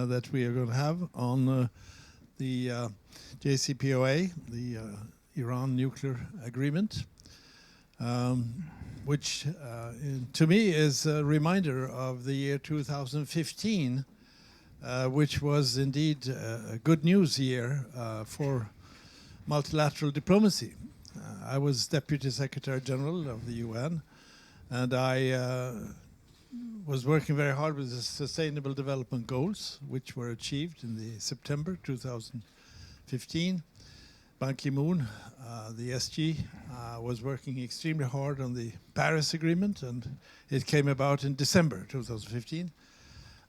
that we are going to have on the JCPOA, the Iran nuclear agreement, which to me is a reminder of the year 2015, which was indeed a good news year for multilateral diplomacy. I was Deputy Secretary General of the UN, and I was working very hard with the Sustainable Development Goals, which were achieved in the September 2015. Ban Ki-moon, the SG, was working extremely hard on the Paris Agreement, and it came about in December 2015.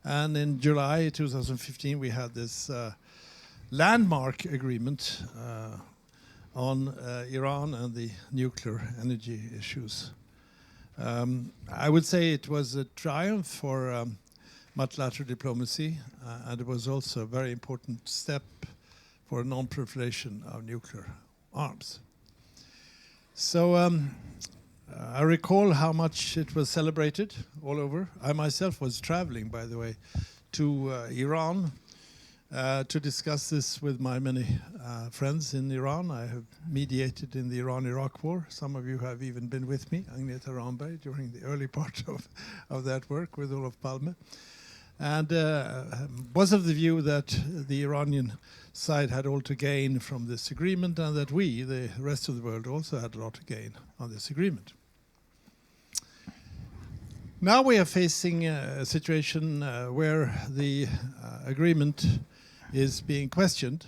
And in July 2015, we had this landmark agreement on Iran and the nuclear energy issues. I would say it was a triumph for multilateral diplomacy, and it was also a very important step for non-proliferation of nuclear arms. So I recall how much it was celebrated all over. I myself was traveling, by the way, to Iran to discuss this with my many friends in Iran. I have mediated in the Iran-Iraq war. Some of you have even been with me, Agneta Ramberg, during the early part of that work with Olof Palme. And was of the view that the Iranian side had all to gain from this agreement, and that we, the rest of the world, also had a lot to gain on this agreement. Now we are facing a situation where the agreement is being questioned,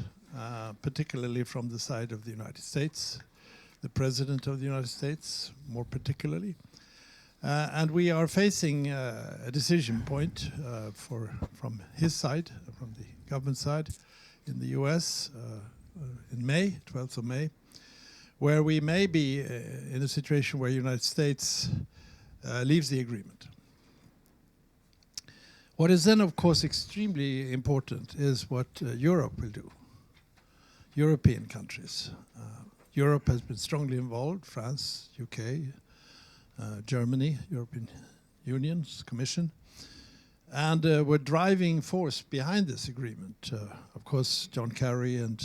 particularly from the side of the United States, the President of the United States more particularly. And we are facing a decision point from his side, from the government side in the US in May, 12th of May, where we may be in a situation where the United States leaves the agreement. What is then, of course, extremely important is what Europe will do, European countries. Europe has been strongly involved, France, UK, Germany, European Union's Commission, and we're driving force behind this agreement. Of course, John Kerry and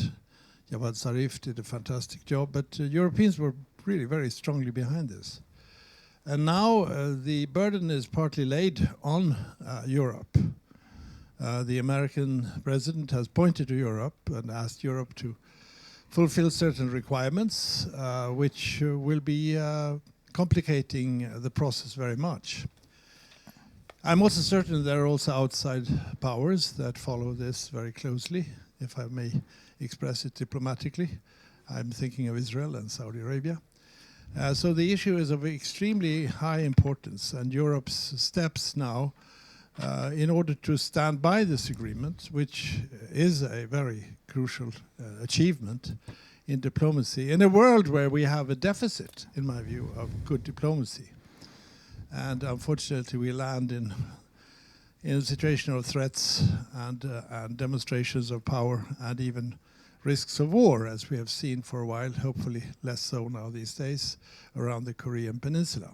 Javad Zarif did a fantastic job, but Europeans were really very strongly behind this. And now the burden is partly laid on Europe. The American president has pointed to Europe and asked Europe to fulfill certain requirements, which will be complicating the process very much. I'm also certain there are also outside powers that follow this very closely, if I may express it diplomatically. I'm thinking of Israel and Saudi Arabia. So the issue is of extremely high importance, and Europe's steps now in order to stand by this agreement, which is a very crucial achievement in diplomacy, in a world where we have a deficit, in my view, of good diplomacy. And unfortunately, we land in a situation of threats and demonstrations of power and even risks of war, as we have seen for a while, hopefully less so now these days, around the Korean Peninsula.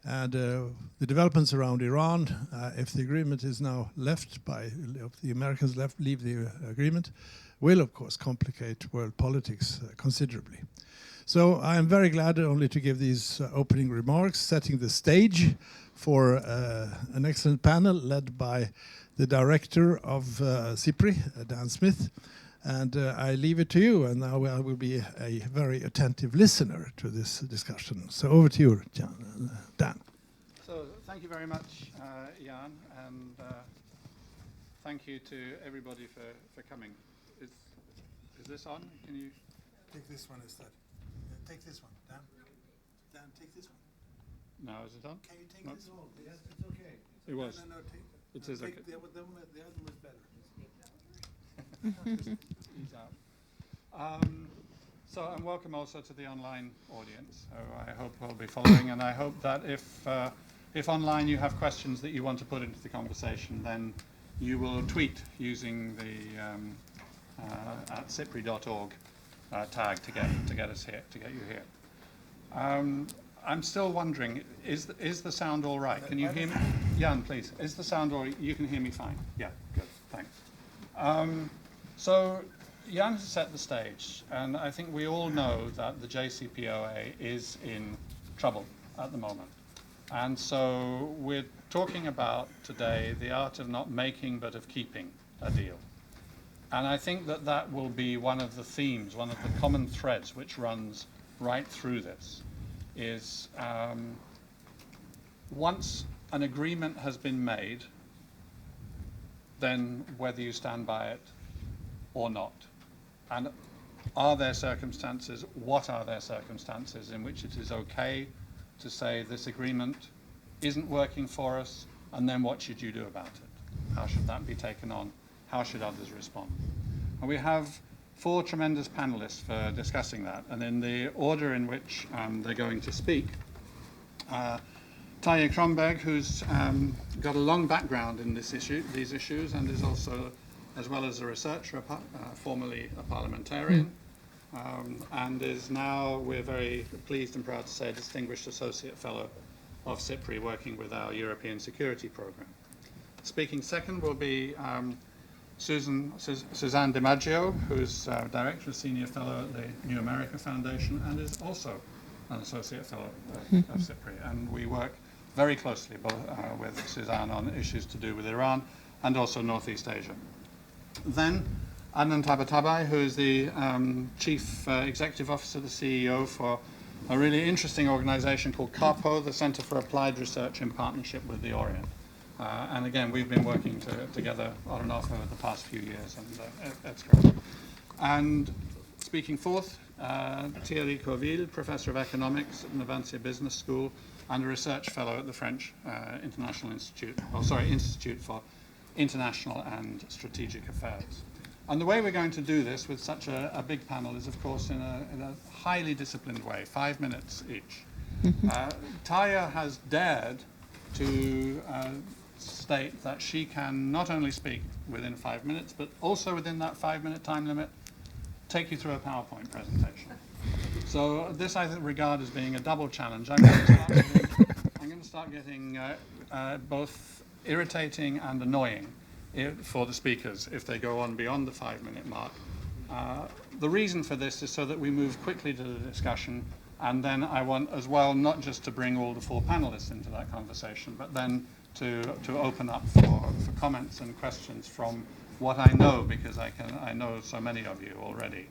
And the developments around Iran, if the agreement is now left if the Americans leave the agreement, will of course complicate world politics considerably. So I am very glad only to give these opening remarks, setting the stage for an excellent panel led by the director of SIPRI, Dan Smith. And I leave it to you, and now I will be a very attentive listener to this discussion. So over to you, Dan. So thank you very much, Jan, and thank you to everybody for coming. Is this on? Can you take this one instead? Take this one, Dan. Dan, take this one. No, is it on? Can you take this one? Yes, it's okay. It was. No, take it. It is okay. The other one was better. Ease out. So, and welcome also to the online audience. So I hope we'll be following, and I hope that if online you have questions that you want to put into the conversation, then you will tweet using the at cipri.org tag to get us here, to get you here. I'm still wondering, is the sound all right? Can you hear me? Jan, please. Is the sound all right? You can hear me fine. Yeah, good. Thanks. So Jan has set the stage, and I think we all know that the JCPOA is in trouble at the moment. And so we're talking about today the art of not making but of keeping a deal. And I think that that will be one of the themes, one of the common threads which runs right through this, is once an agreement has been made, then whether you stand by it or not. And are there circumstances, what are there circumstances in which it is okay to say this agreement isn't working for us, and then what should you do about it? How should that be taken on? How should others respond? And we have 4 tremendous panelists for discussing that, and in the order in which they're going to speak, Tarja Kronberg, who's got a long background in these issues, and is also, as well as a researcher, formerly a parliamentarian, and is now, we're very pleased and proud to say, a distinguished associate fellow of CIPRI, working with our European security program. Speaking second will be Suzanne DiMaggio, who's Director of Senior Fellow at the New America Foundation and is also an Associate Fellow of CIPRI. And we work very closely with Suzanne on issues to do with Iran and also Northeast Asia. Then Adnan Tabatabai, who is the Chief Executive Officer, the CEO for a really interesting organization called CARPO, the Center for Applied Research in Partnership with the Orient. And again, we've been working together on and off over the past few years, and that's great. And speaking fourth, Thierry Coville, Professor of Economics at Navantia Business School and a research fellow at the French Institute for International and Strategic Affairs. And the way we're going to do this with such a big panel is, of course, in a highly disciplined way, 5 minutes each. Tarja has dared to state that she can not only speak within 5 minutes, but also within that 5-minute time limit, take you through a PowerPoint presentation. So this I regard as being a double challenge. I'm going to start getting both irritating and annoying for the speakers if they go on beyond the 5-minute mark. The reason for this is so that we move quickly to the discussion, and then I want as well not just to bring all the 4 panelists into that conversation, but then to open up for comments and questions from what I know, because I know so many of you already,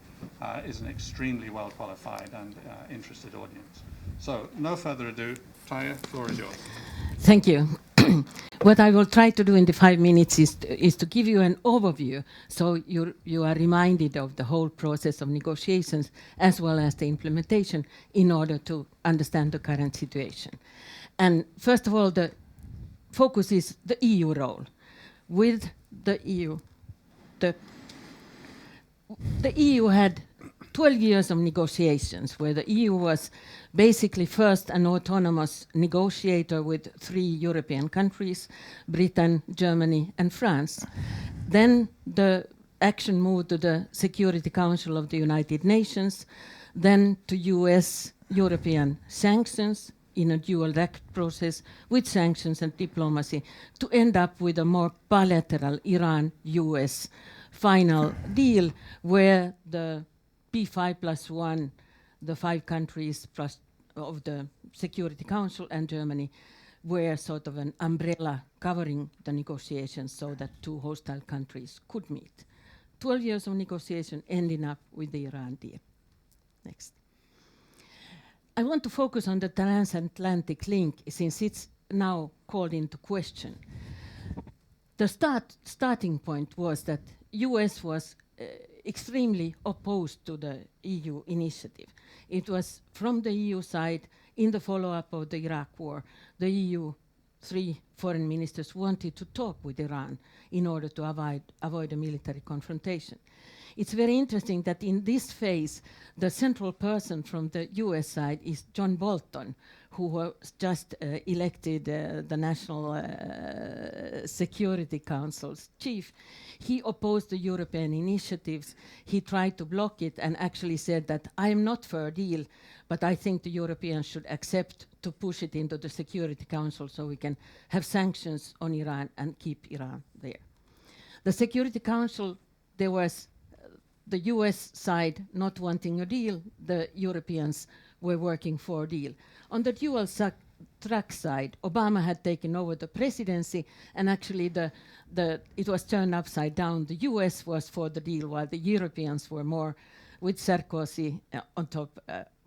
is an extremely well qualified and interested audience. So no further ado, Tarja, the floor is yours. Thank you. What I will try to do in the 5 minutes is to give you an overview, so you are reminded of the whole process of negotiations as well as the implementation in order to understand the current situation. And first of all, the focus is the EU role. With the EU, the EU had 12 years of negotiations where the EU was basically first an autonomous negotiator with 3 European countries, Britain, Germany, and France. Then the action moved to the Security Council of the United Nations, then to US European sanctions in a dual-track process with sanctions and diplomacy to end up with a more bilateral Iran-US final deal where the P5+1, the 5 countries plus of the Security Council and Germany, were sort of an umbrella covering the negotiations so that 2 hostile countries could meet. 12 years of negotiation ending up with the Iran deal. Next. I want to focus on the transatlantic link since it's now called into question. The starting point was that US was extremely opposed to the EU initiative. It was from the EU side, in the follow-up of the Iraq war, the EU 3 foreign ministers wanted to talk with Iran in order to avoid a military confrontation. it's very interesting that in this phase, the central person from the US side is John Bolton, who was just elected the National Security Council's chief. He opposed the European initiatives. He tried to block it and actually said that I am not for a deal, but I think the Europeans should accept to push it into the Security Council so we can have sanctions on Iran and keep Iran there. The Security Council, there was the US side not wanting a deal, the Europeans were working for a deal. On the dual track side, Obama had taken over the presidency, and actually it was turned upside down. The US was for the deal, while the Europeans were more with Sarkozy on top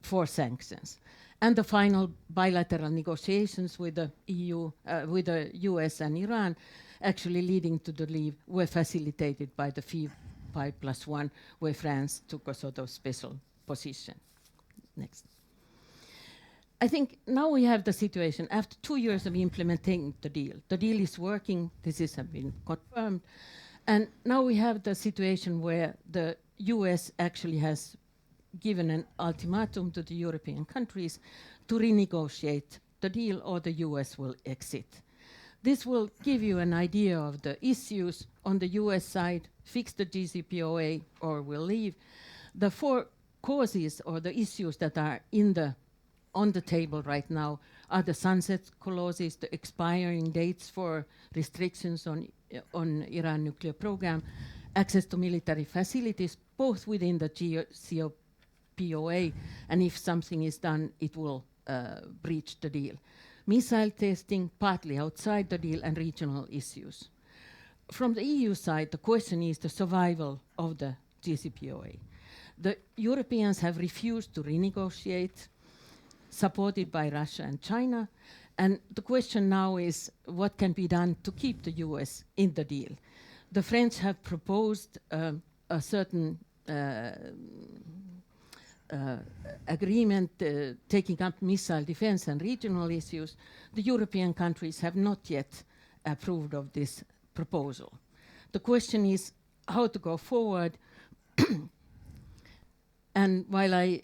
for sanctions. And the final bilateral negotiations with the EU, with the US and Iran, actually leading to the deal, were facilitated by the 5+1, where France took a sort of special position. Next. I think now we have the situation after 2 years of implementing the deal. The deal is working, this has been confirmed. And now we have the situation where the US actually has given an ultimatum to the European countries to renegotiate the deal or the US will exit. This will give you an idea of the issues on the US side: fix the JCPOA or we'll leave. The 4 causes or the issues that are on the table right now are the sunset clauses, the expiring dates for restrictions on Iran nuclear program, access to military facilities, both within the JCPOA, and if something is done, it will breach the deal. Missile testing, partly outside the deal, and regional issues. From the EU side, the question is the survival of the JCPOA. The Europeans have refused to renegotiate, supported by Russia and China, and the question now is what can be done to keep the US in the deal. The French have proposed a certain agreement taking up missile defense and regional issues. The European countries have not yet approved of this proposal. The question is how to go forward. And while I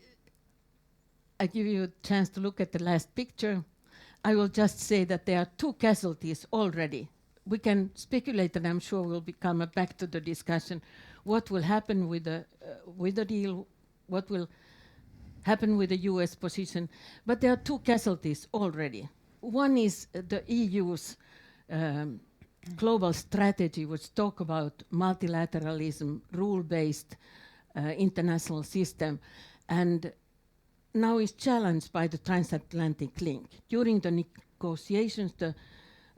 give you a chance to look at the last picture, I will just say that there are 2 casualties already. We can speculate, and I'm sure we'll come back to the discussion, what will happen with the deal, what will happen with the US position. But there are 2 casualties already. One is the EU's global strategy, which talk about multilateralism, rule-based international system, and now is challenged by the transatlantic link. During the negotiations,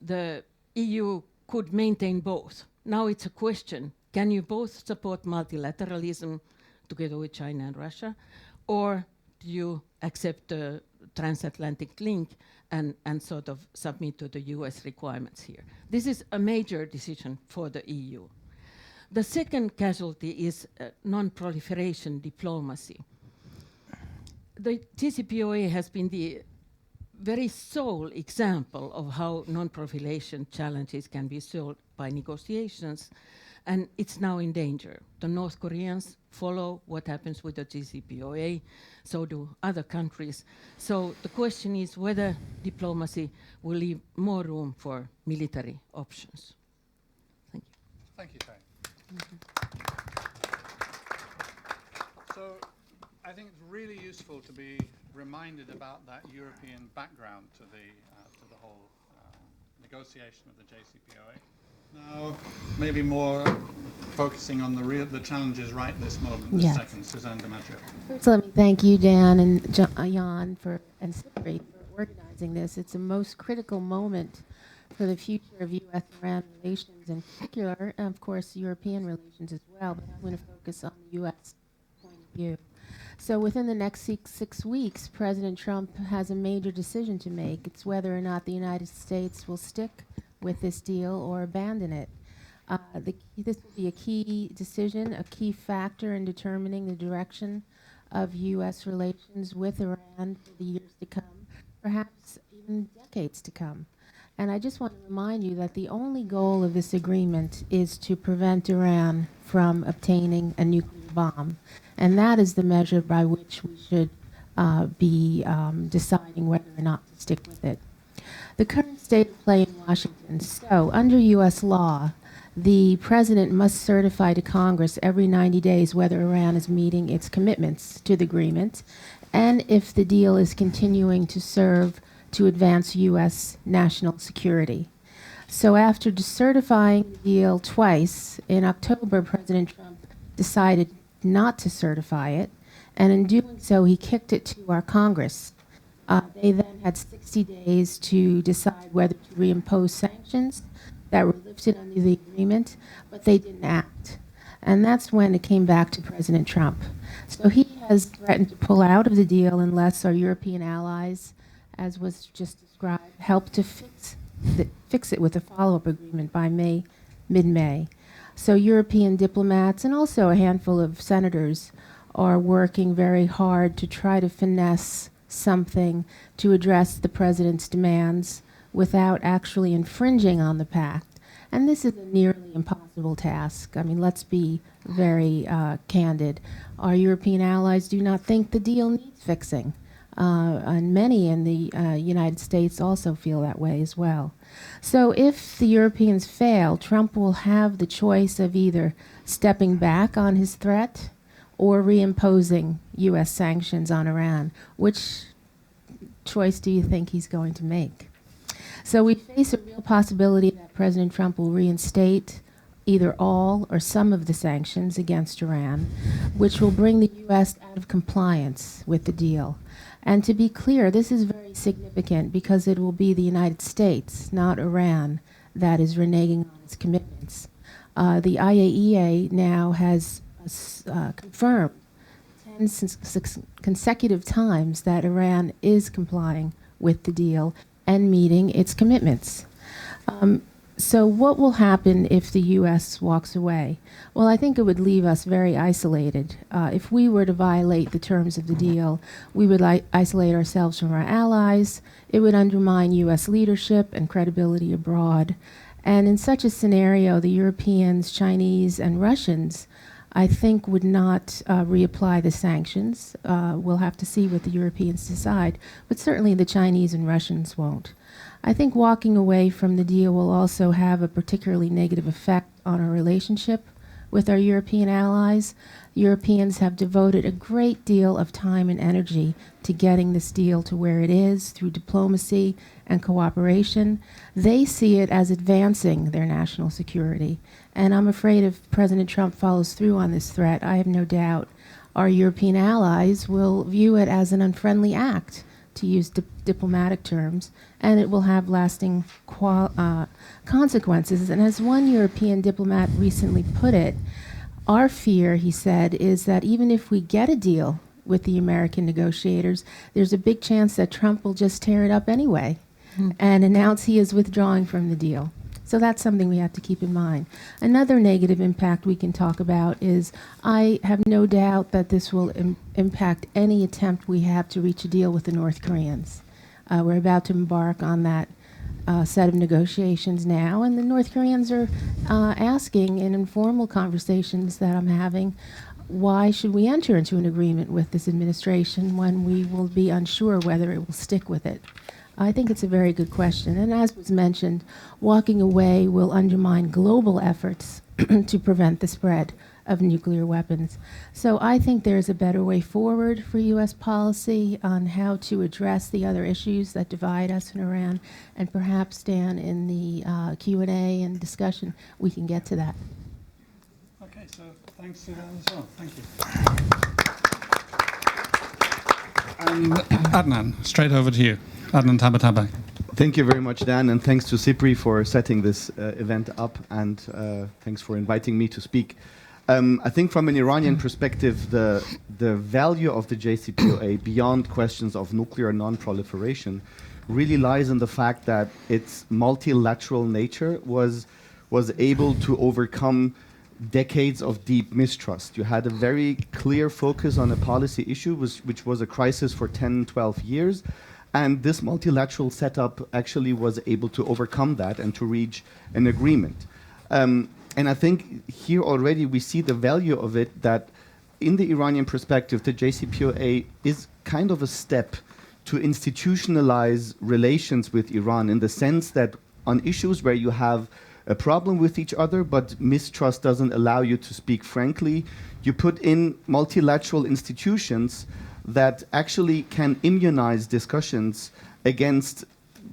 the EU could maintain both. Now it's a question, can you both support multilateralism together with China and Russia, or do you accept the transatlantic link and sort of submit to the US requirements here? This is a major decision for the EU. The second casualty is non-proliferation diplomacy. The JCPOA has been the very sole example of how non-proliferation challenges can be solved by negotiations, and it's now in danger. The North Koreans follow what happens with the JCPOA, so do other countries. So the question is whether diplomacy will leave more room for military options. Thank you. Thank you, Tay. So I think it's really useful to be reminded about that European background to the whole negotiation of the JCPOA. Now, maybe more focusing on the challenges right this moment. Yes. Second, Suzanne Demetrio. First, let me thank you, Dan and Jan, and Sipri for organizing this. It's a most critical moment for the future of U.S.-Iran relations, in particular, and of course, European relations as well. But I'm going to focus on the U.S. point of view. So within the next six weeks, President Trump has a major decision to make. It's whether or not the United States will stick with this deal or abandon it. This will be a key decision, a key factor in determining the direction of U.S. relations with Iran for the years to come, perhaps even decades to come. And I just want to remind you that the only goal of this agreement is to prevent Iran from obtaining a nuclear bomb. And that is the measure by which we should be deciding whether or not to stick with it. The current state of play in Washington. So, under U.S. law, the president must certify to Congress every 90 days whether Iran is meeting its commitments to the agreement and if the deal is continuing to serve to advance U.S. national security. So after certifying the deal twice, in October, President Trump decided not to certify it, and in doing so, he kicked it to our Congress. They then had 60 days to decide whether to reimpose sanctions that were lifted under the agreement, but they didn't act. And that's when it came back to President Trump. So he has threatened to pull out of the deal unless our European allies, as was just described, help to fix it with a follow-up agreement by mid-May. So European diplomats and also a handful of senators are working very hard to try to finesse something to address the president's demands without actually infringing on the pact. And this is a nearly impossible task. I mean, let's be very candid. Our European allies do not think the deal needs fixing. And many in the United States also feel that way as well. So if the Europeans fail, Trump will have the choice of either stepping back on his threat or reimposing U.S. sanctions on Iran. Which choice do you think he's going to make? So we face a real possibility that President Trump will reinstate either all or some of the sanctions against Iran, which will bring the U.S. out of compliance with the deal. And to be clear, this is very significant because it will be the United States, not Iran, that is reneging on its commitments. The IAEA now has confirmed 10 consecutive times that Iran is complying with the deal and meeting its commitments. So what will happen if the U.S. walks away? Well, I think it would leave us very isolated. If we were to violate the terms of the deal, we would isolate ourselves from our allies. It would undermine U.S. leadership and credibility abroad. And in such a scenario, the Europeans, Chinese, and Russians, I think, would not reapply the sanctions. We'll have to see what the Europeans decide, but certainly the Chinese and Russians won't. I think walking away from the deal will also have a particularly negative effect on our relationship with our European allies. Europeans have devoted a great deal of time and energy to getting this deal to where it is through diplomacy and cooperation. They see it as advancing their national security. And I'm afraid if President Trump follows through on this threat, I have no doubt our European allies will view it as an unfriendly act, to use diplomatic terms, and it will have lasting consequences. And as one European diplomat recently put it, our fear, he said, is that even if we get a deal with the American negotiators, there's a big chance that Trump will just tear it up anyway and announce he is withdrawing from the deal. So that's something we have to keep in mind. Another negative impact we can talk about is I have no doubt that this will impact any attempt we have to reach a deal with the North Koreans. We're about to embark on that set of negotiations now, and the North Koreans are asking in informal conversations that I'm having, why should we enter into an agreement with this administration when we will be unsure whether it will stick with it? I think it's a very good question. And as was mentioned, walking away will undermine global efforts to prevent the spread of nuclear weapons. So I think there's a better way forward for U.S. policy on how to address the other issues that divide us in Iran. And perhaps, Dan, in the Q&A and discussion, we can get to that. Okay, so thanks to that as well. Thank you. And Adnan, straight over to you. Adnan Tabatabai. Thank you very much, Dan, and thanks to CIPRI for setting this event up, and thanks for inviting me to speak. I think from an Iranian perspective, the value of the JCPOA, beyond questions of nuclear non-proliferation, really lies in the fact that its multilateral nature was able to overcome decades of deep mistrust. You had a very clear focus on a policy issue, which was a crisis for 10, 12 years, And this multilateral setup actually was able to overcome that and to reach an agreement. And I think here already we see the value of it, that in the Iranian perspective, the JCPOA is kind of a step to institutionalize relations with Iran, in the sense that on issues where you have a problem with each other, but mistrust doesn't allow you to speak frankly, you put in multilateral institutions that actually can immunize discussions against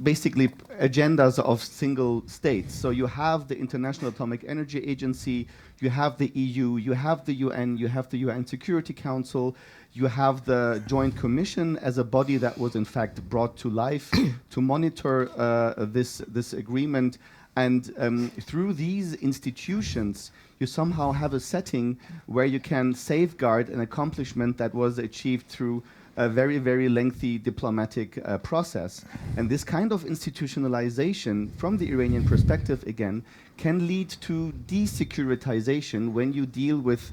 basically agendas of single states. So you have the International Atomic Energy Agency, you have the EU, you have the UN, you have the UN Security Council, you have the Joint Commission as a body that was in fact brought to life to monitor this agreement. And through these institutions, you somehow have a setting where you can safeguard an accomplishment that was achieved through a very, very lengthy diplomatic process. And this kind of institutionalization, from the Iranian perspective again, can lead to desecuritization when you deal with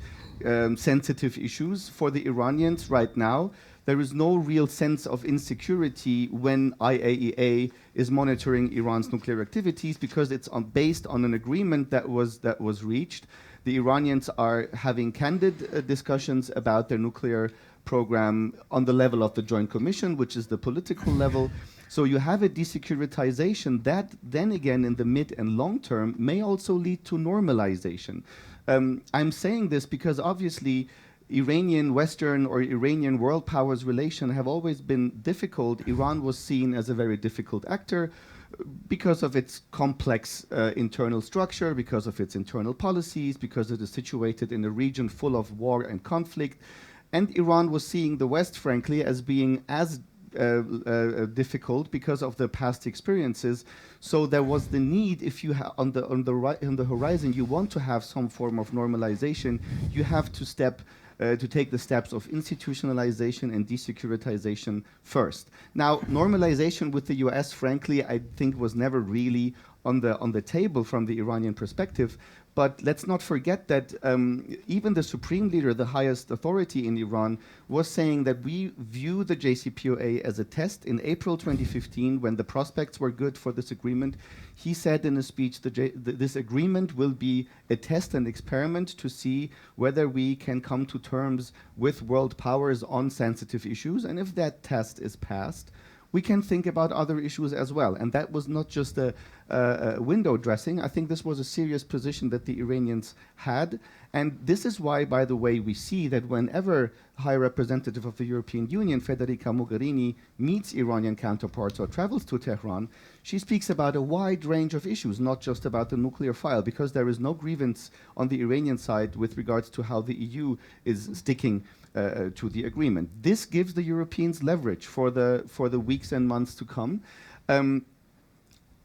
sensitive issues. For the Iranians right now, there is no real sense of insecurity when IAEA is monitoring Iran's nuclear activities, because it's based on an agreement that was reached. The Iranians are having candid discussions about their nuclear program on the level of the Joint Commission, which is the political level. So you have a desecuritization that then again in the mid and long term may also lead to normalization. I'm saying this because obviously Iranian Western or Iranian world powers relation have always been difficult. Iran was seen as a very difficult actor because of its complex internal structure, because of its internal policies, because it is situated in a region full of war and conflict. And Iran was seeing the West, frankly, as being as difficult because of the past experiences. So there was the need, if you on the horizon you want to have some form of normalization, you have to take the steps of institutionalization and desecuritization first. Now, normalization with the US, frankly, I think was never really on the table from the Iranian perspective. But let's not forget that even the supreme leader, the highest authority in Iran, was saying that we view the JCPOA as a test. In April 2015, when the prospects were good for this agreement, he said in a speech that this agreement will be a test and experiment to see whether we can come to terms with world powers on sensitive issues. And if that test is passed, we can think about other issues as well. And that was not just a window dressing. I think this was a serious position that the Iranians had. And this is why, by the way, we see that whenever High Representative of the European Union, Federica Mogherini, meets Iranian counterparts or travels to Tehran, she speaks about a wide range of issues, not just about the nuclear file, because there is no grievance on the Iranian side with regards to how the EU is sticking to the agreement. This gives the Europeans leverage for the weeks and months to come.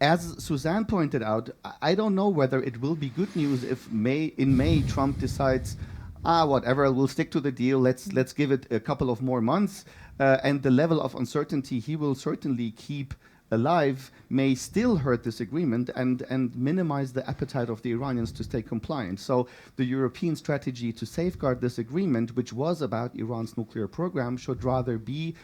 As Suzanne pointed out, I don't know whether it will be good news if in May Trump decides, whatever, we'll stick to the deal. Let's give it a couple of more months, and the level of uncertainty he will certainly keep alive may still hurt this agreement and minimize the appetite of the Iranians to stay compliant. So the European strategy to safeguard this agreement, which was about Iran's nuclear program, should rather be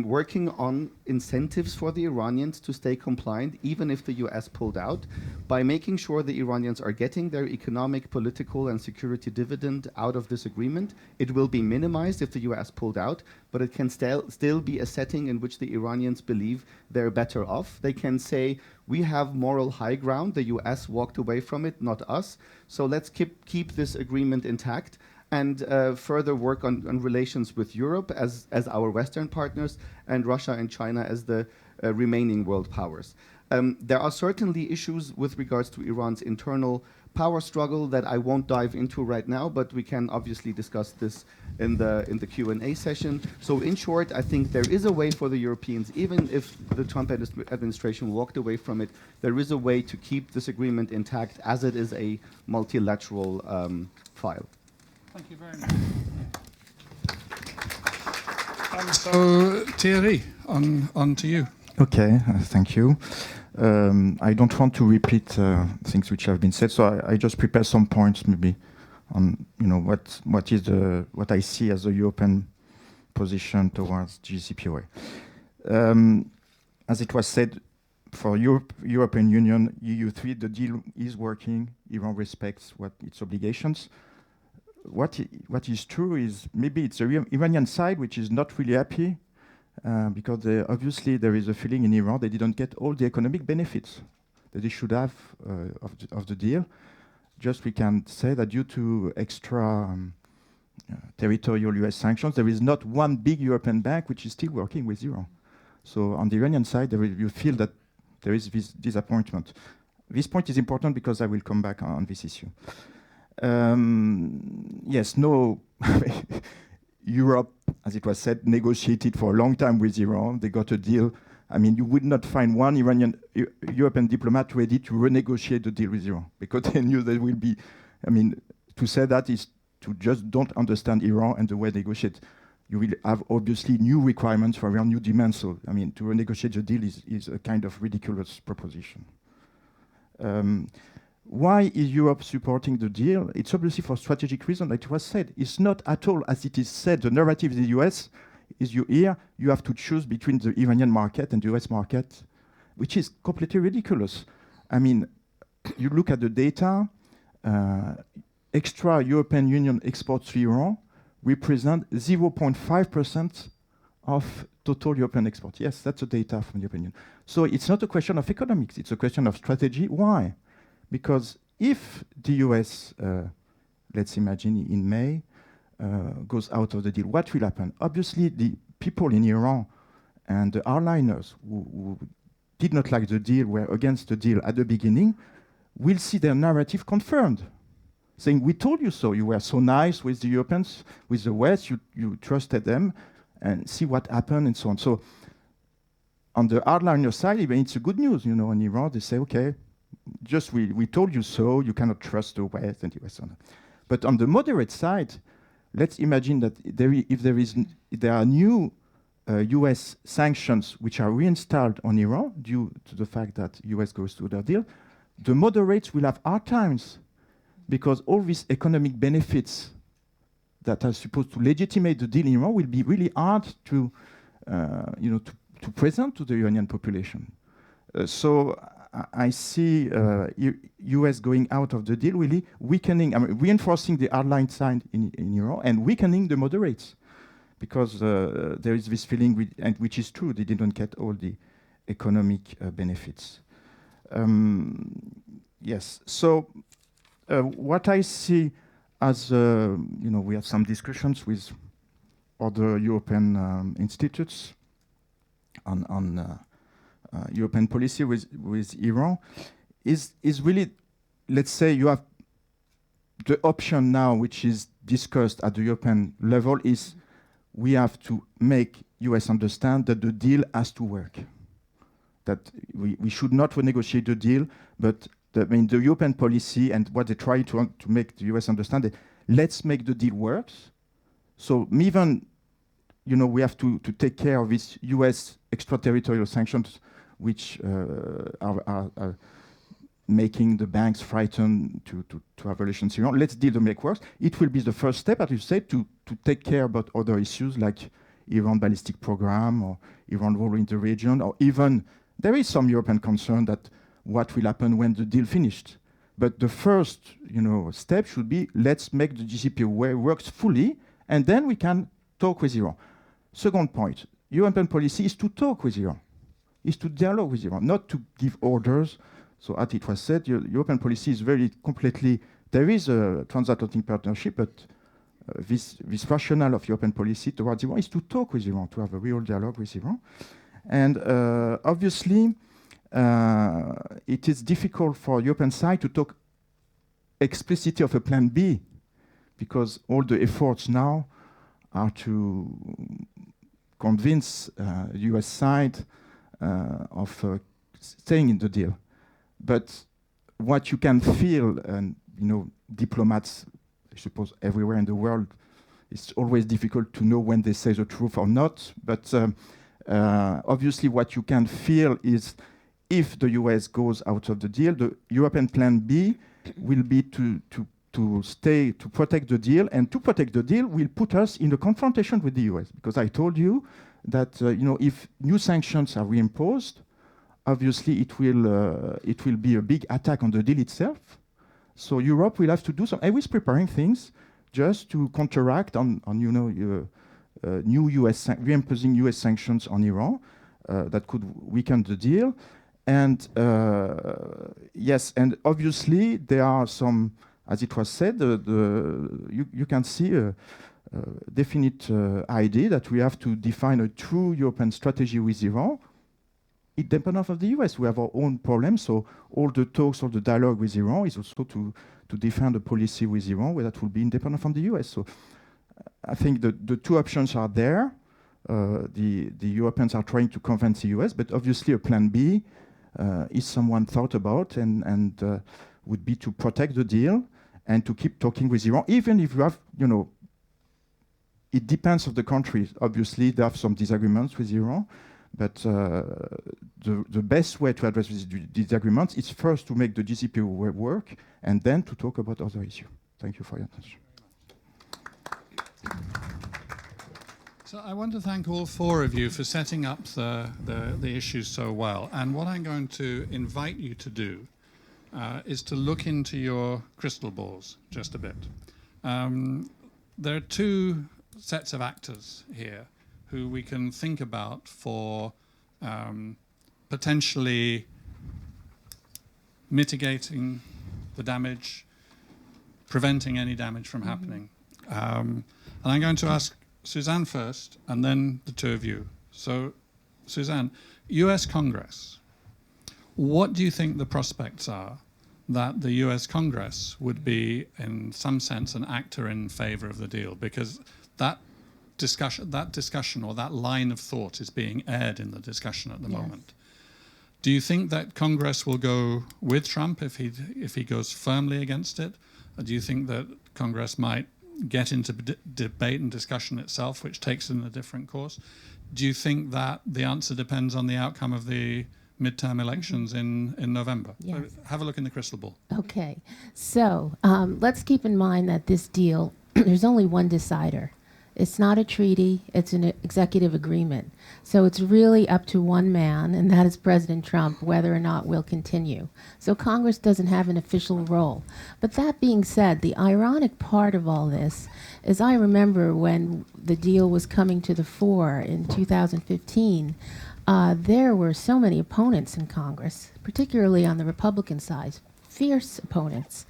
working on incentives for the Iranians to stay compliant, even if the US pulled out, by making sure the Iranians are getting their economic, political, and security dividend out of this agreement. It will be minimized if the US pulled out, but it can still be a setting in which the Iranians believe they're better off. They can say, we have moral high ground, the US walked away from it, not us, so let's keep this agreement intact, and further work on relations with Europe as our Western partners, and Russia and China as the remaining world powers. There are certainly issues with regards to Iran's internal power struggle that I won't dive into right now, but we can obviously discuss this in the Q&A session. So in short, I think there is a way for the Europeans, even if the Trump administration walked away from it, there is a way to keep this agreement intact as it is a multilateral file. Thank you very much. So Thierry, on to you. Okay, thank you. I don't want to repeat things which have been said, so I just prepare some points maybe on what I see as a European position towards JCPOA. As it was said, for European Union, EU3, the deal is working. Iran respects its obligations. What is true is maybe it's the Iranian side which is not really happy because obviously there is a feeling in Iran they didn't get all the economic benefits that they should have of the deal. Just we can say that due to extra territorial US sanctions, there is not one big European bank which is still working with Iran. So on the Iranian side, you feel that there is this disappointment. This point is important because I will come back on this issue. Yes, no, Europe, as it was said, negotiated for a long time with Iran. They got a deal. I mean, you would not find one European diplomat ready to renegotiate the deal with Iran because they knew there will be, I mean, to say that is to just don't understand Iran and the way they negotiate. You will have obviously new requirements for Iran, new demands. So, I mean, to renegotiate the deal is a kind of ridiculous proposition. Why is Europe supporting the deal? It's obviously for strategic reasons, like it was said. It's not at all, as it is said, the narrative in the US is you have to choose between the Iranian market and the US market, which is completely ridiculous. I mean, you look at the data, extra European Union exports to Iran represent 0.5% of total European export. Yes, that's the data from the European Union. So it's not a question of economics, it's a question of strategy. Why? Because if the US, let's imagine in May, goes out of the deal, what will happen? Obviously, the people in Iran and the airliners who did not like the deal, were against the deal at the beginning, will see their narrative confirmed, saying, we told you so, you were so nice with the Europeans, with the West, you trusted them, and see what happened, and so on. So on the hardliner side, even it's a good news, you know, in Iran, they say, okay, just we told you so, you cannot trust the West, and the West. But on the moderate side, let's imagine that if there are new US sanctions which are reinstalled on Iran due to the fact that US goes to the deal, the moderates will have hard times because all these economic benefits that are supposed to legitimate the deal in Iran will be really hard to present to the Iranian population. So I see US going out of the deal really weakening, reinforcing the hardline side in Iran and weakening the moderates, because there is this feeling, and which is true, they didn't get all the economic benefits. Yes, so what I see as, we have some discussions with other European institutes on European policy with Iran, is really, let's say, you have the option now, which is discussed at the European level, is we have to make US understand that the deal has to work, that we should not renegotiate the deal, but the European policy and what they try to make the US understand that let's make the deal work. So even, we have to take care of these US extraterritorial sanctions, which are making the banks frightened to have relations in Iran. Let's deal to make worse. It will be the first step, as you said, to take care about other issues like Iran ballistic program or Iran role in the region, or even there is some European concern that what will happen when the deal finished. But the first, step should be let's make the JCPOA works fully, and then we can talk with Iran. Second point, European policy is to talk with Iran, is to dialogue with Iran, not to give orders. So as it was said, European policy is very completely, there is a transatlantic partnership, but this rationale of European policy towards Iran is to talk with Iran, to have a real dialogue with Iran. And obviously, it is difficult for European side to talk explicitly of a plan B, because all the efforts now are to convince US side of staying in the deal. But what you can feel, and diplomats, I suppose everywhere in the world, it's always difficult to know when they say the truth or not. But obviously what you can feel is if the US goes out of the deal, the European plan B will be to stay, to protect the deal, and to protect the deal will put us in a confrontation with the US. Because I told you, that if new sanctions are reimposed, obviously it will be a big attack on the deal itself. So Europe will have to do some. I was preparing things just to counteract on new reimposing U.S. sanctions on Iran that could weaken the deal. And yes, and obviously there are some, as it was said, you can see a definite idea that we have to define a true European strategy with Iran, independent of the US. We have our own problems, so all the talks, all the dialogue with Iran is also to defend a policy with Iran where that will be independent from the US. So I think the two options are there. The Europeans are trying to convince the US, but obviously a plan B is someone thought about and would be to protect the deal and to keep talking with Iran, even if you have, it depends on the countries. Obviously, they have some disagreements with Iran, but the best way to address these disagreements is first to make the JCPOA work and then to talk about other issues. Thank you for your attention. So I want to thank all four of you for setting up the issues so well. And what I'm going to invite you to do is to look into your crystal balls just a bit. There are two sets of actors here who we can think about for potentially mitigating the damage, preventing any damage from happening. And I'm going to ask Suzanne first, and then the two of you. So, Suzanne, US Congress, what do you think the prospects are that the US Congress would be, in some sense, an actor in favor of the deal? Because that discussion or that line of thought is being aired in the discussion at the moment. Do you think that Congress will go with Trump if he goes firmly against it? Or do you think that Congress might get into debate and discussion itself, which takes it in a different course? Do you think that the answer depends on the outcome of the midterm elections in November? Yes. So have a look in the crystal ball. Okay, so let's keep in mind that this deal, there's only one decider. It's not a treaty, it's an executive agreement. So it's really up to one man, and that is President Trump, whether or not we'll continue. So Congress doesn't have an official role. But that being said, the ironic part of all this is I remember when the deal was coming to the fore in 2015, there were so many opponents in Congress, particularly on the Republican side, fierce opponents.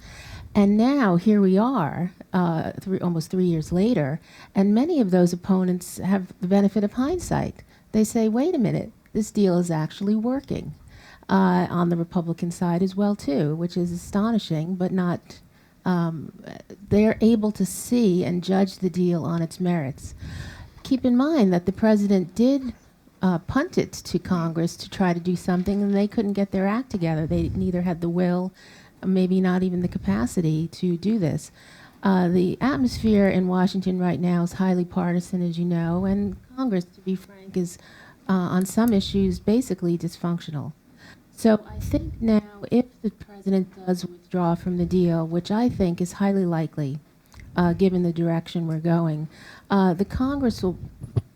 And now here we are, almost 3 years later, and many of those opponents have the benefit of hindsight. They say, wait a minute, this deal is actually working on the Republican side as well, too, which is astonishing, but not, they're able to see and judge the deal on its merits. Keep in mind that the president did punt it to Congress to try to do something, and they couldn't get their act together. They neither had the will, maybe not even the capacity to do this. The atmosphere in Washington right now is highly partisan, as you know, and Congress, to be frank, is on some issues basically dysfunctional. So I think now if the president does withdraw from the deal, which I think is highly likely, given the direction we're going, the Congress will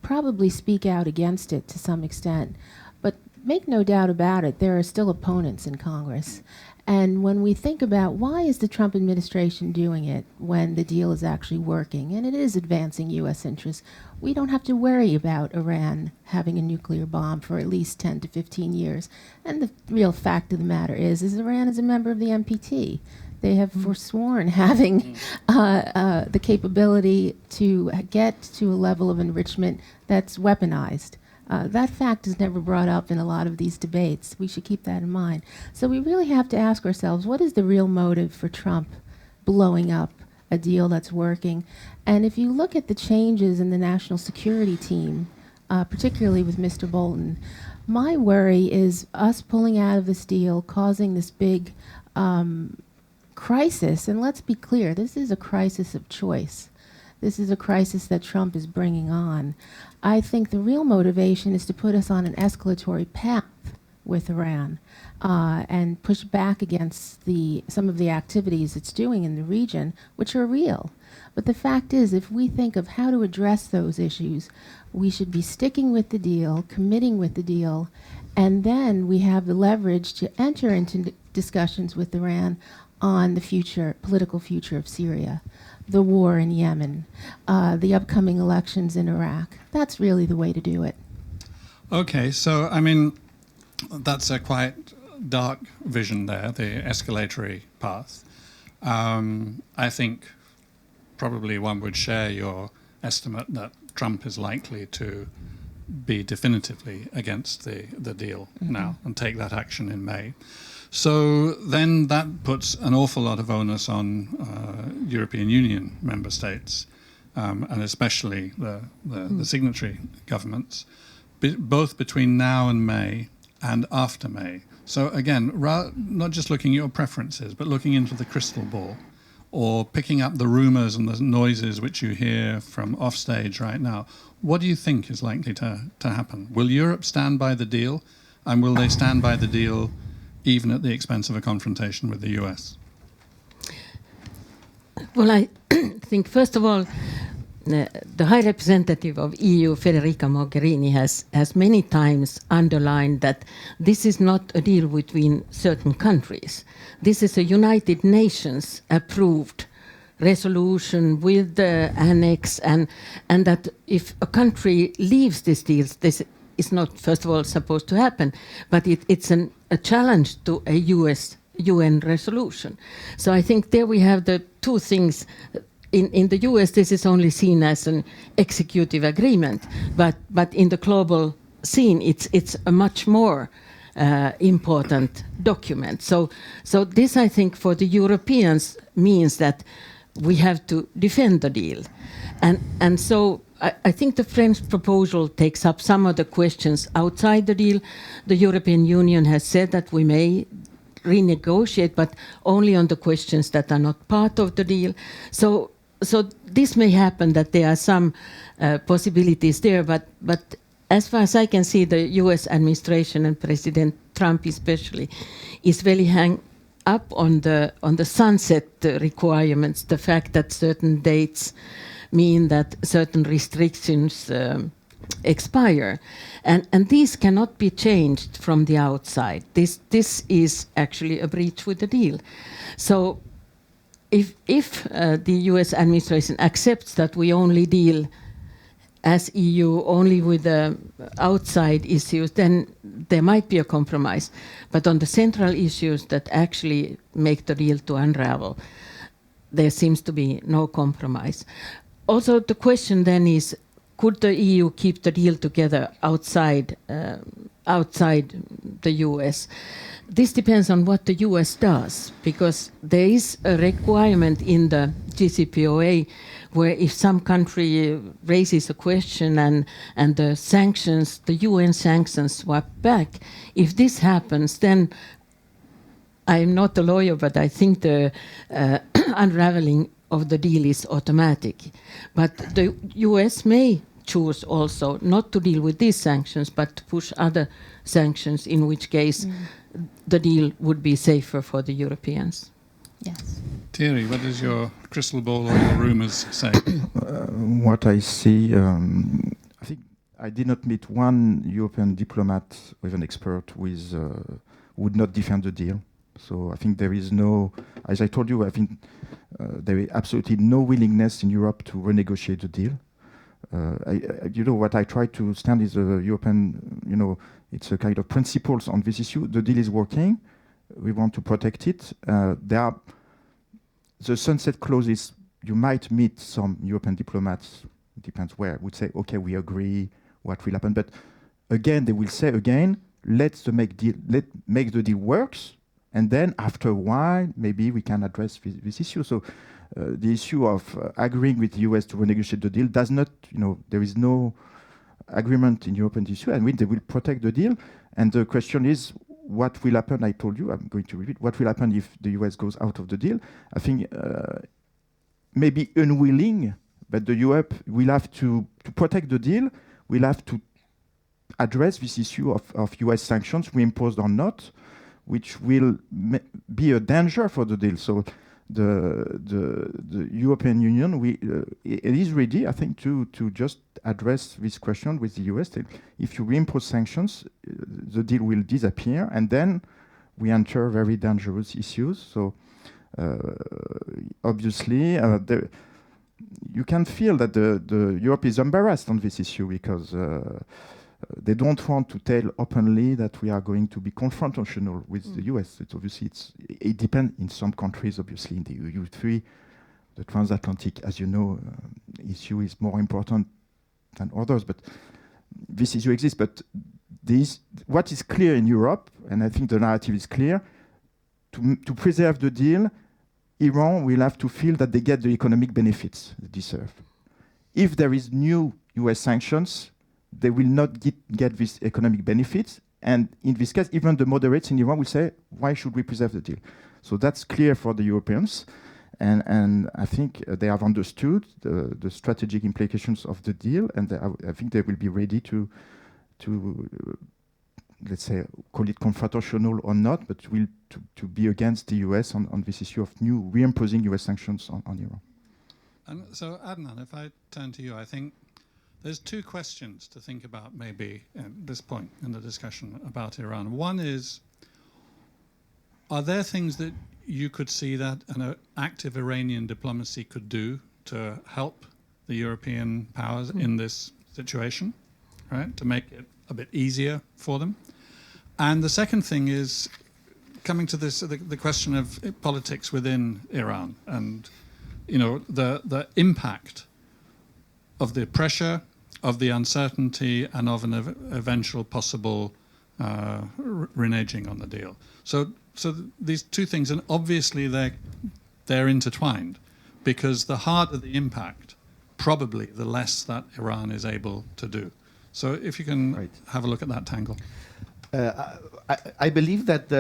probably speak out against it to some extent. But make no doubt about it, there are still opponents in Congress. And when we think about why is the Trump administration doing it when the deal is actually working, and it is advancing U.S. interests, we don't have to worry about Iran having a nuclear bomb for at least 10 to 15 years. And the real fact of the matter is Iran is a member of the NPT. They have forsworn having the capability to get to a level of enrichment that's weaponized. That fact is never brought up in a lot of these debates. We should keep that in mind. So we really have to ask ourselves, what is the real motive for Trump blowing up a deal that's working? And if you look at the changes in the national security team, particularly with Mr. Bolton, my worry is us pulling out of this deal, causing this big crisis. And let's be clear, this is a crisis of choice. This is a crisis that Trump is bringing on. I think the real motivation is to put us on an escalatory path with Iran and push back against some of the activities it's doing in the region, which are real. But the fact is, if we think of how to address those issues, we should be sticking with the deal, committing with the deal, and then we have the leverage to enter into discussions with Iran on the political future of Syria, the war in Yemen, the upcoming elections in Iraq. That's really the way to do it. Okay, so I mean, that's a quite dark vision there, the escalatory path. I think probably one would share your estimate that Trump is likely to be definitively against the deal now and take that action in May. So then that puts an awful lot of onus on European Union member states, and especially the signatory governments, both between now and May and after May. So again, not just looking at your preferences, but looking into the crystal ball, or picking up the rumors and the noises which you hear from offstage right now. What do you think is likely to happen? Will Europe stand by the deal, and will they stand by the deal even at the expense of a confrontation with the US? Well, I think, first of all, the High Representative of EU, Federica Mogherini, has many times underlined that this is not a deal between certain countries. This is a United Nations approved resolution with the annex, and that if a country leaves this deal, this is not, first of all, supposed to happen, but it's a challenge to a UN resolution. So I think there we have the two things. In the US, this is only seen as an executive agreement, but in the global scene, it's a much more important document. So this, I think, for the Europeans means that we have to defend the deal, and so I think the French proposal takes up some of the questions outside the deal. The European Union has said that we may renegotiate, but only on the questions that are not part of the deal. So this may happen, that there are some possibilities there, but as far as I can see, the US administration and President Trump especially is very hung up on the sunset requirements, the fact that certain dates mean that certain restrictions expire, and these cannot be changed from the outside. This is actually a breach with the deal. So if the US administration accepts that we only deal as EU only with the outside issues, then there might be a compromise. But on the central issues that actually make the deal to unravel, there seems to be no compromise. Also, the question then is, could the EU keep the deal together outside the US? This depends on what the US does, because there is a requirement in the JCPOA where if some country raises a question and the sanctions, the UN sanctions swap back, if this happens, then I'm not a lawyer, but I think the unraveling of the deal is automatic. But the US may choose also not to deal with these sanctions, but to push other sanctions, in which case the deal would be safer for the Europeans. Yes. Thierry, what does your crystal ball or your rumors say? What I see, I think I did not meet one European diplomat or even expert who would not defend the deal. So I think there is no, as I told you, I think there is absolutely no willingness in Europe to renegotiate the deal. What I try to stand is a European, it's a kind of principles on this issue. The deal is working. We want to protect it. The sunset clauses, you might meet some European diplomats, depends where, would say, okay, we agree, what will happen. But again, they will say again, let's make the deal works. And then after a while, maybe we can address this issue. So the issue of agreeing with the US to renegotiate the deal does not, there is no agreement in Europe on the issue, and they will protect the deal. And the question is, what will happen? I told you, I'm going to repeat, what will happen if the US goes out of the deal? I think maybe unwilling, but the Europe will have to protect the deal, will have to address this issue of US sanctions, reimposed or not, which will be a danger for the deal. So the European Union, it is ready, I think, to just address this question with the US. If you reimpose sanctions, the deal will disappear, and then we enter very dangerous issues. So obviously, you can feel that the Europe is embarrassed on this issue because they don't want to tell openly that we are going to be confrontational with the US. It depends in some countries, obviously, in the EU3, the transatlantic, as you know, issue is more important than others, but this issue exists. But what is clear in Europe, and I think the narrative is clear, to preserve the deal, Iran will have to feel that they get the economic benefits they deserve. If there is new US sanctions, they will not get these economic benefits. And in this case, even the moderates in Iran will say, why should we preserve the deal? So that's clear for the Europeans. And I think they have understood the strategic implications of the deal. And I think they will be ready to let's say, call it confrontational or not, but to be against the US on this issue of new reimposing US sanctions on Iran. And so, Adnan, if I turn to you, I think there's two questions to think about maybe at this point in the discussion about Iran. One is, are there things that you could see that an active Iranian diplomacy could do to help the European powers in this situation, right, to make it a bit easier for them? And the second thing is coming to this, the question of politics within Iran and, you know, the impact of the pressure, of the uncertainty, and of an eventual possible reneging on the deal. So these two things, and obviously they're intertwined, because the harder the impact, probably the less that Iran is able to do. So if you can have a look at that tangle. I believe that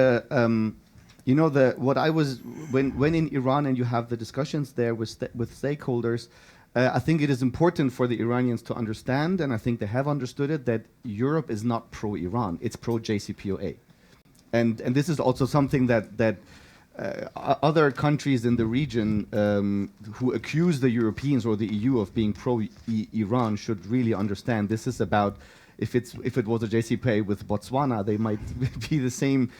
when in Iran and you have the discussions there with stakeholders, I think it is important for the Iranians to understand, and I think they have understood it, that Europe is not pro-Iran, it's pro-JCPOA. And this is also something that other countries in the region who accuse the Europeans or the EU of being pro-Iran should really understand. This is about, if it was a JCPOA with Botswana, they might be the same,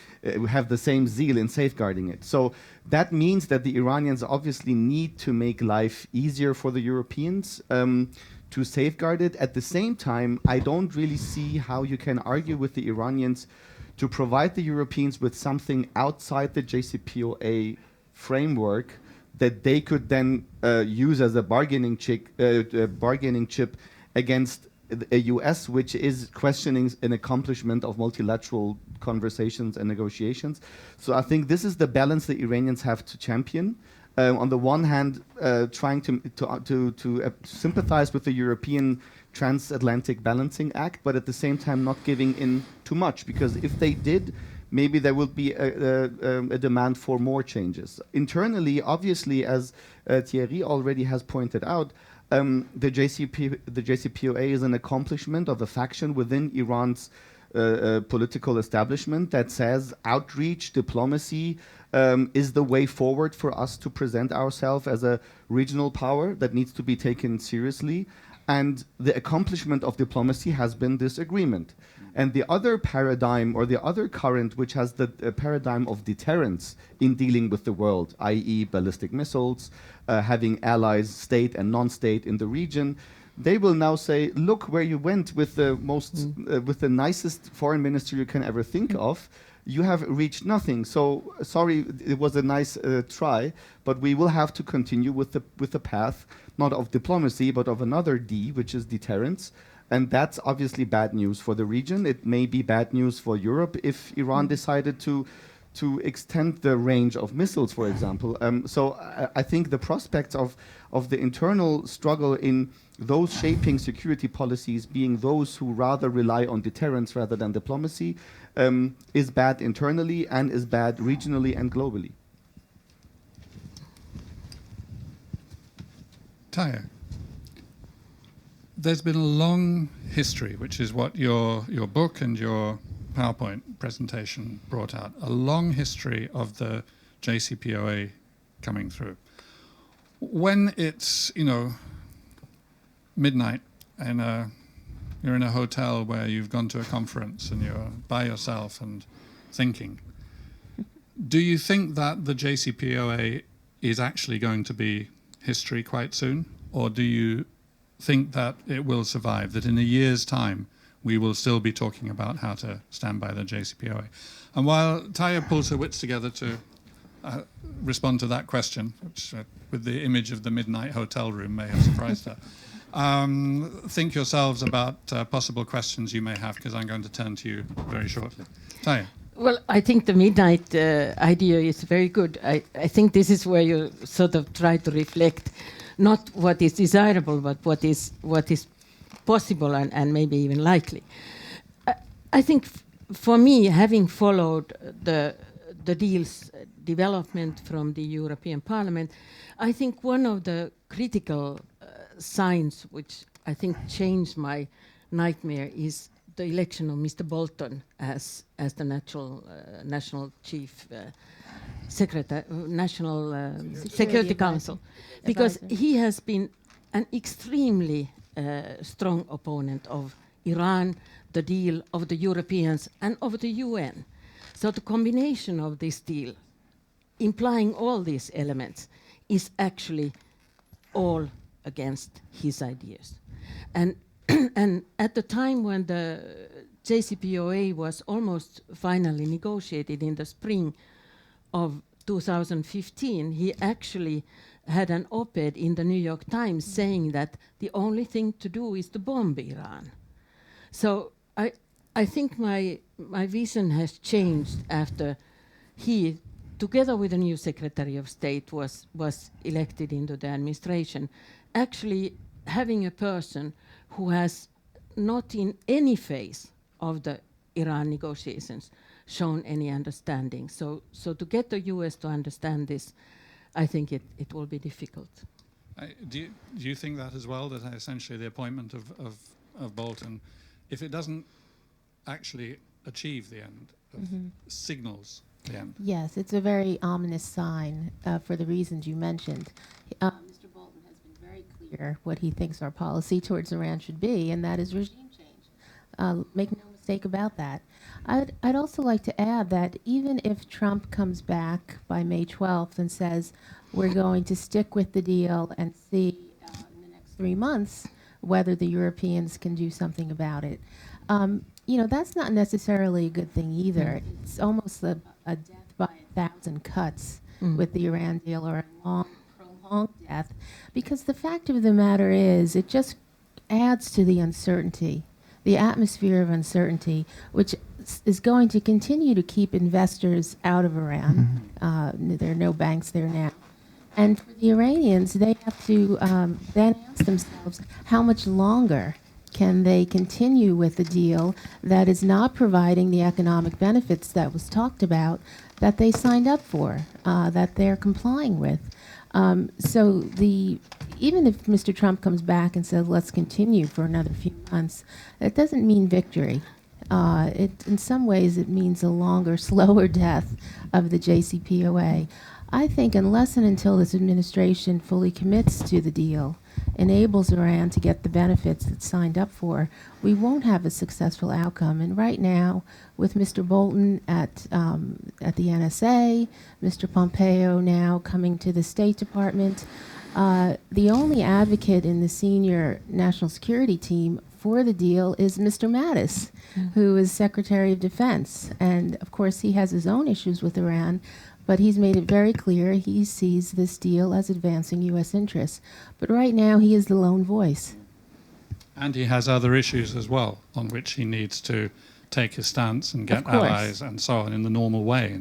have the same zeal in safeguarding it. So that means that the Iranians obviously need to make life easier for the Europeans to safeguard it. At the same time, I don't really see how you can argue with the Iranians to provide the Europeans with something outside the JCPOA framework that they could then use as a bargaining chip against a US, which is questioning an accomplishment of multilateral conversations and negotiations. So I think this is the balance the Iranians have to champion. On the one hand, trying to sympathize with the European Transatlantic Balancing Act, but at the same time not giving in too much, because if they did, maybe there will be a demand for more changes. Internally, obviously, as Thierry already has pointed out, the JCPOA is an accomplishment of a faction within Iran's political establishment that says outreach, diplomacy is the way forward for us to present ourselves as a regional power that needs to be taken seriously. And the accomplishment of diplomacy has been this agreement. And the other paradigm, or the other current, which has the paradigm of deterrence in dealing with the world, i.e. ballistic missiles, having allies, state and non-state in the region, they will now say, look where you went with the most, with the nicest foreign minister you can ever think of. You have reached nothing. So sorry, it was a nice try, but we will have to continue with the path, not of diplomacy, but of another D, which is deterrence. And that's obviously bad news for the region. It may be bad news for Europe if Iran decided to extend the range of missiles, for example. So I think the prospects of the internal struggle in those shaping security policies being those who rather rely on deterrence rather than diplomacy is bad internally and is bad regionally and globally. Taya, there's been a long history, which is what your book and your PowerPoint presentation brought out, a long history of the JCPOA coming through. When it's, midnight and you're in a hotel where you've gone to a conference and you're by yourself and thinking, do you think that the JCPOA is actually going to be history quite soon? Or do you think that it will survive, that in a year's time we will still be talking about how to stand by the JCPOA? And while Taya pulls her wits together to respond to that question, which with the image of the midnight hotel room may have surprised her, think yourselves about possible questions you may have, because I'm going to turn to you very shortly. Taya. Well, I think the midnight idea is very good. I think this is where you sort of try to reflect not what is desirable, but what is possible and maybe even likely. I think for me, having followed the deal's development from the European Parliament, I think one of the critical signs which I think changed my nightmare is the election of Mr. Bolton as the national chief secretary, national Security Council, because he has been an extremely strong opponent of Iran, the deal, of the Europeans, and of the UN. So the combination of this deal, implying all these elements, is actually all against his ideas. And and at the time when the JCPOA was almost finally negotiated in the spring of 2015, he actually had an op-ed in the New York Times saying that the only thing to do is to bomb Iran. So I think my vision has changed after he, together with the new Secretary of State, was elected into the administration, actually having a person who has not in any phase of the Iran negotiations shown any understanding. So to get the US to understand this, I think it will be difficult. Do you think that as well, that essentially the appointment of Bolton, if it doesn't actually achieve the end, signals the end? Yes, it's a very ominous sign for the reasons you mentioned. Mr. Bolton has been very clear what he thinks our policy towards Iran should be, and that is regime change. Make no mistake about that. I'd also like to add that even if Trump comes back by May 12th and says we're going to stick with the deal and see in the next 3 months whether the Europeans can do something about it, that's not necessarily a good thing either. It's almost a death by 1,000 cuts with the Iran deal, or a long, prolonged death, because the fact of the matter is it just adds to the uncertainty, the atmosphere of uncertainty, which is going to continue to keep investors out of Iran. There are no banks there now. And for the Iranians, they have to then ask themselves, how much longer can they continue with a deal that is not providing the economic benefits that was talked about, that they signed up for, that they're complying with? Even if Mr. Trump comes back and says, let's continue for another few months, that doesn't mean victory. In some ways, it means a longer, slower death of the JCPOA. I think unless and until this administration fully commits to the deal, enables Iran to get the benefits it's signed up for, we won't have a successful outcome. And right now, with Mr. Bolton at the NSA, Mr. Pompeo now coming to the State Department, the only advocate in the senior national security team for the deal is Mr. Mattis, who is Secretary of Defense. And of course, he has his own issues with Iran, but he's made it very clear he sees this deal as advancing U.S. interests. But right now, he is the lone voice. And he has other issues as well on which he needs to take his stance and get allies and so on in the normal way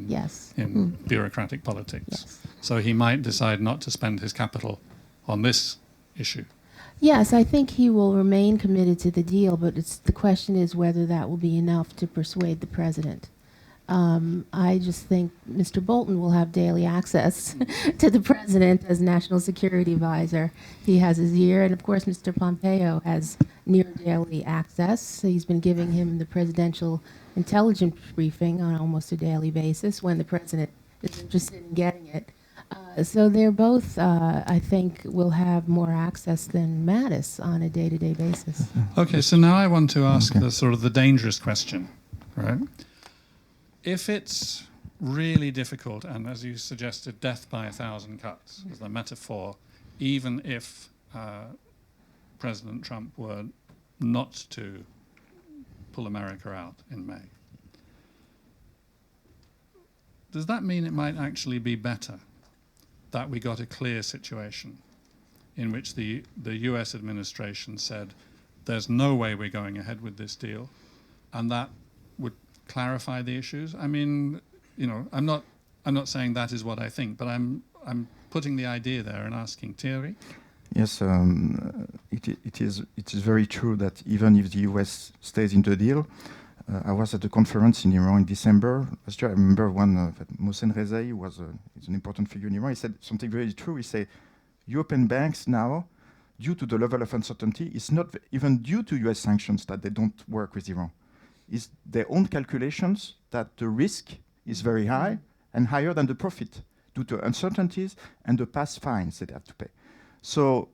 in bureaucratic politics. Yes. So he might decide not to spend his capital on this issue. Yes, I think he will remain committed to the deal, but the question is whether that will be enough to persuade the president. I just think Mr. Bolton will have daily access to the president as national security advisor. He has his ear, and of course Mr. Pompeo has near daily access. So he's been giving him the presidential intelligence briefing on almost a daily basis when the president is interested in getting it. So they're both, I think, will have more access than Mattis on a day-to-day basis. Okay, so now I want to ask Okay. the sort of the dangerous question, right? If it's really difficult, and as you suggested, death by 1,000 cuts as the metaphor, even if President Trump were not to pull America out in May, does that mean it might actually be better that we got a clear situation in which the US administration said there's no way we're going ahead with this deal, and that would clarify the issues? I mean, you know, I'm not saying that is what I think, but I'm putting the idea there and asking Thierry. Yes, it is very true that even if the US stays in the deal, I was at a conference in Iran in December last year. I remember one, Mohsen Rezaei is an important figure in Iran. He said something very true. He said, European banks now, due to the level of uncertainty, it's not even due to US sanctions that they don't work with Iran. It's their own calculations that the risk is very high and higher than the profit due to uncertainties and the past fines they have to pay. So,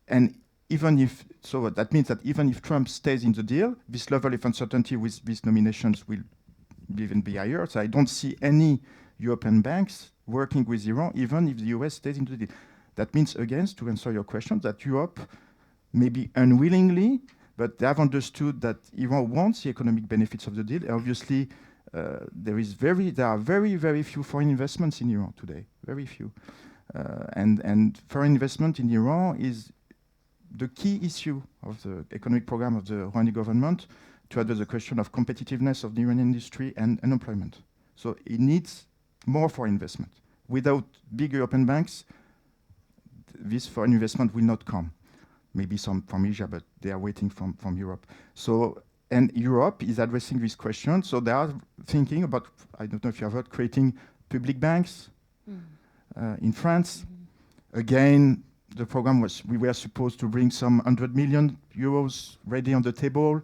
and even if, so that means that even if Trump stays in the deal, this level of uncertainty with these nominations will even be higher. So I don't see any European banks working with Iran, even if the US stays in the deal. That means, again, to answer your question, that Europe, maybe unwillingly, but they have understood that Iran wants the economic benefits of the deal. Obviously, there are very, very few foreign investments in Iran today, very few. And foreign investment in Iran is the key issue of the economic program of the Rouhani government to address the question of competitiveness of the Iranian industry and unemployment. So it needs more foreign investment. Without big European banks, this foreign investment will not come. Maybe some from Asia, but they are waiting from Europe. So, and Europe is addressing this question. So they are thinking about, I don't know if you have heard, creating public banks in France. Again, the program was, we were supposed to bring some 100 million euros ready on the table.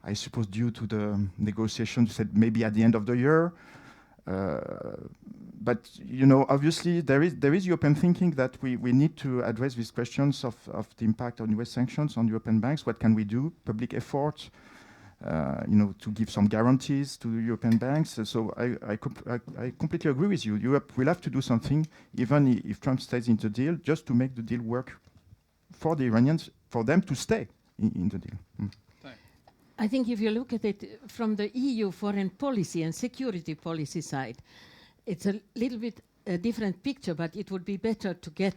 I suppose due to the negotiations, said maybe at the end of the year. But you know, obviously there is European thinking that we need to address these questions of the impact on US sanctions on European banks. What can we do? Public effort, you know, to give some guarantees to European banks. So I completely agree with you. Europe will have to do something, even if Trump stays in the deal, just to make the deal work for the Iranians, for them to stay in the deal. I think if you look at it from the EU foreign policy and security policy side, it's a little bit a different picture, but it would be better to get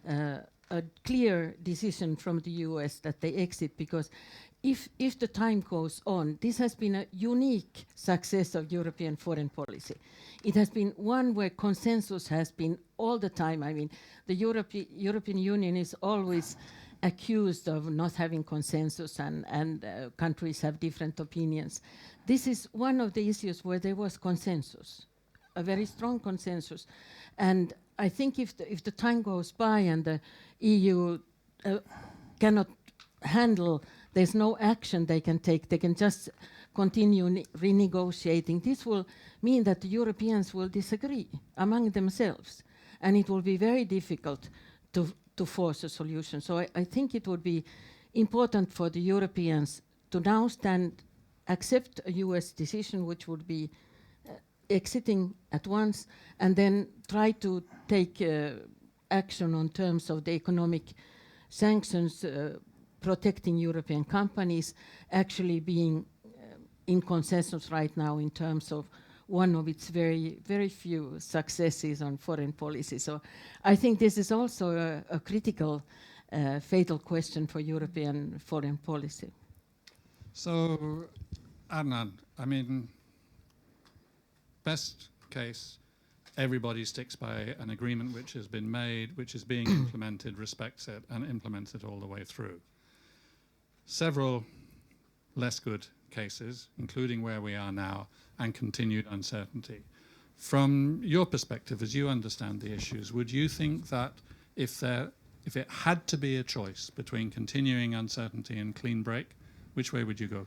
a clear decision from the US that they exit, because if the time goes on, this has been a unique success of European foreign policy. It has been one where consensus has been all the time. I mean, the European Union is always accused of not having consensus, and countries have different opinions. This is one of the issues where there was consensus, a very strong consensus. And I think if the time goes by and the EU cannot handle, there's no action they can take, they can just continue renegotiating, this will mean that the Europeans will disagree among themselves, and it will be very difficult to force a solution. So I think it would be important for the Europeans to now accept a US decision, which would be exiting at once, and then try to take action on terms of the economic sanctions, protecting European companies, actually being in consensus right now in terms of one of its very, very few successes on foreign policy. So I think this is also a critical, fatal question for European foreign policy. So, Adnan, I mean, best case, everybody sticks by an agreement which has been made, which is being implemented, respects it, and implements it all the way through. Several less good cases, including where we are now, and continued uncertainty. From your perspective, as you understand the issues, would you think that if it had to be a choice between continuing uncertainty and clean break, which way would you go?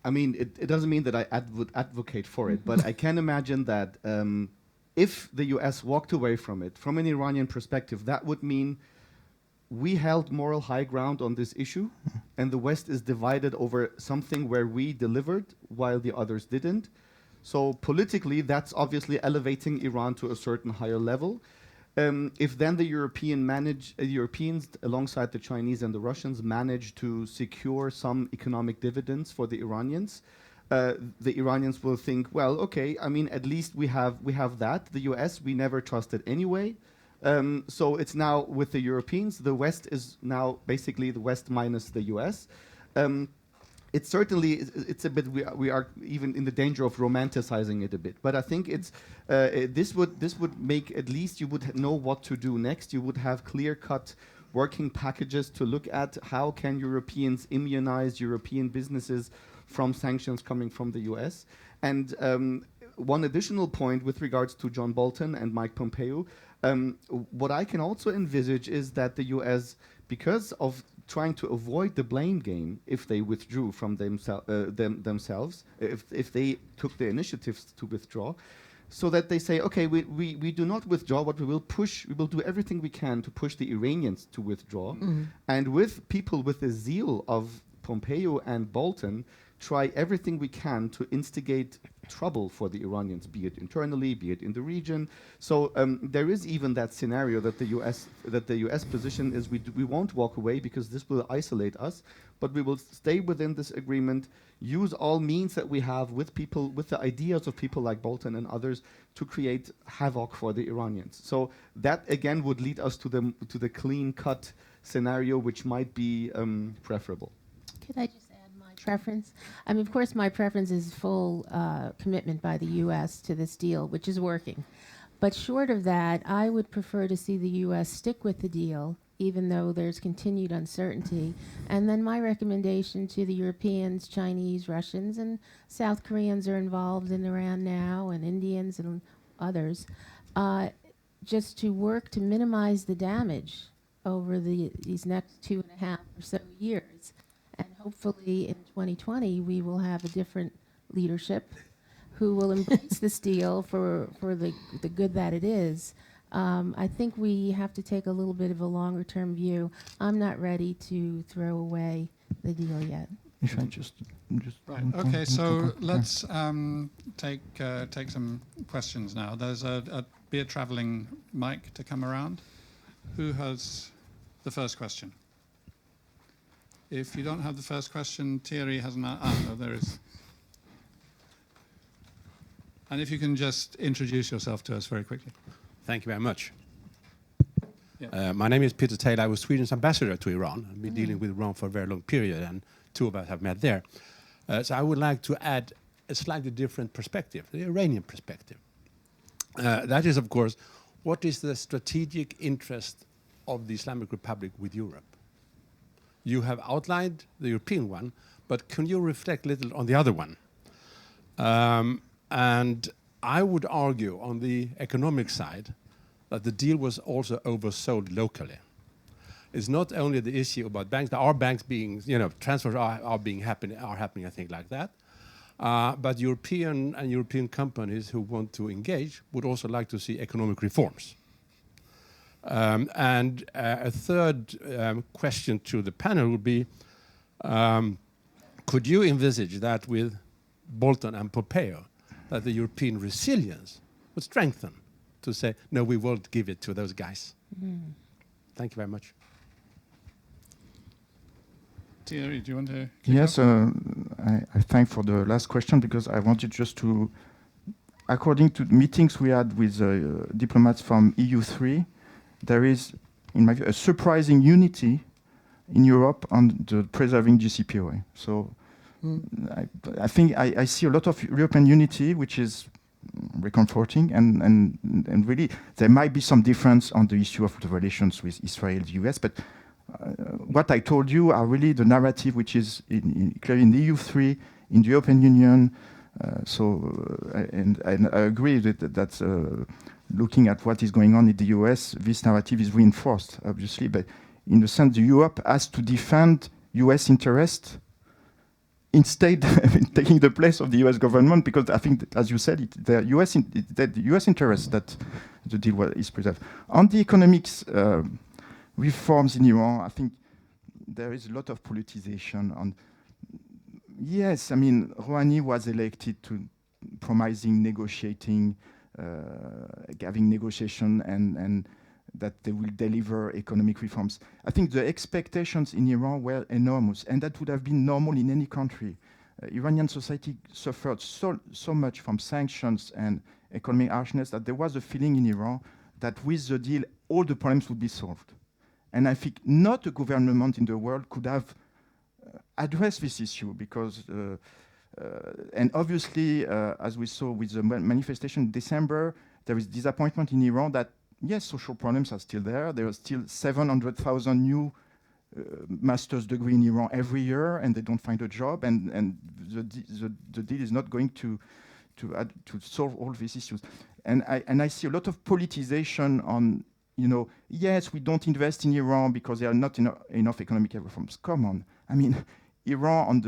I mean, it doesn't mean that I would advocate for it, but I can imagine that if the US walked away from it, from an Iranian perspective, that would mean we held moral high ground on this issue, and the West is divided over something where we delivered while the others didn't. So politically, that's obviously elevating Iran to a certain higher level. If then the Europeans, alongside the Chinese and the Russians, manage to secure some economic dividends for the Iranians, the Iranians will think, well, okay, I mean, at least we have that. The US, we never trusted anyway. So it's now with the Europeans. The West is now basically the West minus the US. It's certainly, it's a bit, we are even in the danger of romanticizing it a bit. But I think it's, this would make, at least you would know what to do next. You would have clear-cut working packages to look at how can Europeans immunize European businesses from sanctions coming from the US. And one additional point with regards to John Bolton and Mike Pompeo, what I can also envisage is that the US, because of trying to avoid the blame game, if they withdrew from themselves, if they took the initiatives to withdraw, so that they say, okay, we do not withdraw, but we will do everything we can to push the Iranians to withdraw. And with people with the zeal of Pompeo and Bolton, try everything we can to instigate trouble for the Iranians, be it internally, be it in the region. So there is even that scenario that the US position is we won't walk away because this will isolate us, but we will stay within this agreement, use all means that we have with people, with the ideas of people like Bolton and others to create havoc for the Iranians. So that again would lead us to the clean-cut scenario, which might be preferable. Could I just add my preference? I mean, of course, my preference is full commitment by the U.S. to this deal, which is working. But short of that, I would prefer to see the U.S. stick with the deal, even though there's continued uncertainty. And then my recommendation to the Europeans, Chinese, Russians, and South Koreans are involved in Iran now, and Indians and others, just to work to minimize the damage over these next 2.5 or so years. And hopefully in 2020, we will have a different leadership who will embrace this deal for the good that it is. I think we have to take a little bit of a longer-term view. I'm not ready to throw away the deal yet. If I just right. Okay, so let's take some questions now. There's a beer traveling mic to come around. Who has the first question? If you don't have the first question, Thierry has not. No, there is. And if you can just introduce yourself to us very quickly. Thank you very much. Yeah. My name is Peter Taylor. I was Sweden's ambassador to Iran. I've been dealing with Iran for a very long period, and two of us have met there. So I would like to add a slightly different perspective, the Iranian perspective. That is, of course, what is the strategic interest of the Islamic Republic with Europe? You have outlined the European one, but can you reflect a little on the other one? And I would argue on the economic side that the deal was also oversold locally. It's not only the issue about banks. There are banks being, transfers are happening, I think, like that. But European companies who want to engage would also like to see economic reforms. And a third question to the panel would be, could you envisage that with Bolton and Pompeo, that the European resilience would strengthen to say, no, we won't give it to those guys? Thank you very much. Thierry, do you want to? Yes, I thank for the last question because I wanted just to, according to the meetings we had with diplomats from EU3, there is, in my view, a surprising unity in Europe on the preserving JCPOA. So I think I see a lot of European unity, which is reconforting, and really there might be some difference on the issue of the relations with Israel, the US, but what I told you are really the narrative which is clearly in the EU3, in the European Union. And I agree that looking at what is going on in the US, this narrative is reinforced, obviously, but in the sense Europe has to defend US interests instead taking the place of the US government, because I think, that, as you said, the US interest that the deal is preserved. On the economics reforms in Iran, I think there is a lot of politicization on. Yes, I mean, Rouhani was elected to promising negotiating, having negotiation and that they will deliver economic reforms. I think the expectations in Iran were enormous, and that would have been normal in any country. Iranian society suffered so much from sanctions and economic harshness that there was a feeling in Iran that with the deal, all the problems would be solved. And I think not a government in the world could have addressed this issue because, and obviously, as we saw with the manifestation in December, there is disappointment in Iran that yes, social problems are still there. There are still 700,000 new master's degree in Iran every year, and they don't find a job. And the deal is not going to solve all these issues. And I see a lot of politicization on, you know, yes, we don't invest in Iran because there are not enough economic reforms. Come on, I mean, Iran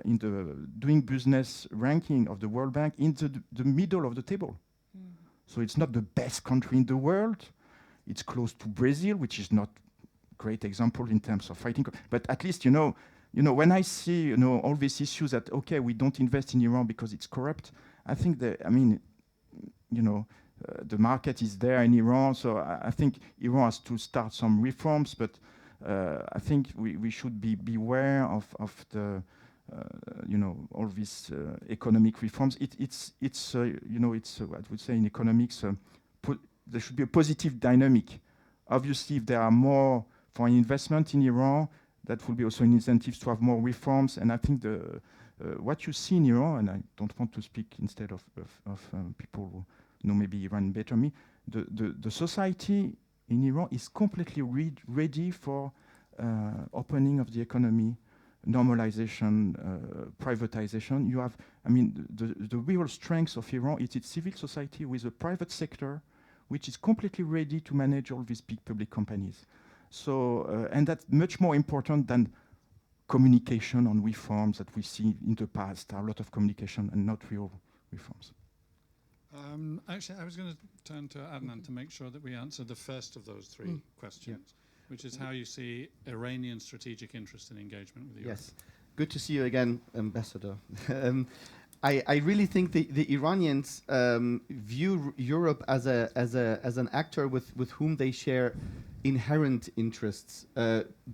in the doing business ranking of the World Bank into the middle of the table. So it's not the best country in the world. It's close to Brazil, which is not a great example in terms of fighting. But at least, you know, when I see, all these issues that, okay, we don't invest in Iran because it's corrupt, I think that, I mean, the market is there in Iran. So I think Iran has to start some reforms, but I think we should beware of the, all these economic reforms. It's I would say in economics, there should be a positive dynamic. Obviously, if there are more foreign investment in Iran, that will be also an incentive to have more reforms. And I think what you see in Iran, and I don't want to speak instead of people who know maybe Iran better than me, the society in Iran is completely ready for opening of the economy, normalization, privatization. You have, I mean, the real strength of Iran is its civil society with a private sector, which is completely ready to manage all these big public companies. So, and that's much more important than communication on reforms that we see in the past. There are a lot of communication and not real reforms. Actually, I was going to turn to Adnan to make sure that we answer the first of those three questions, which is how you see Iranian strategic interest in engagement with Europe. Yes, good to see you again, Ambassador. I really think the Iranians view Europe as an actor with whom they share inherent interests,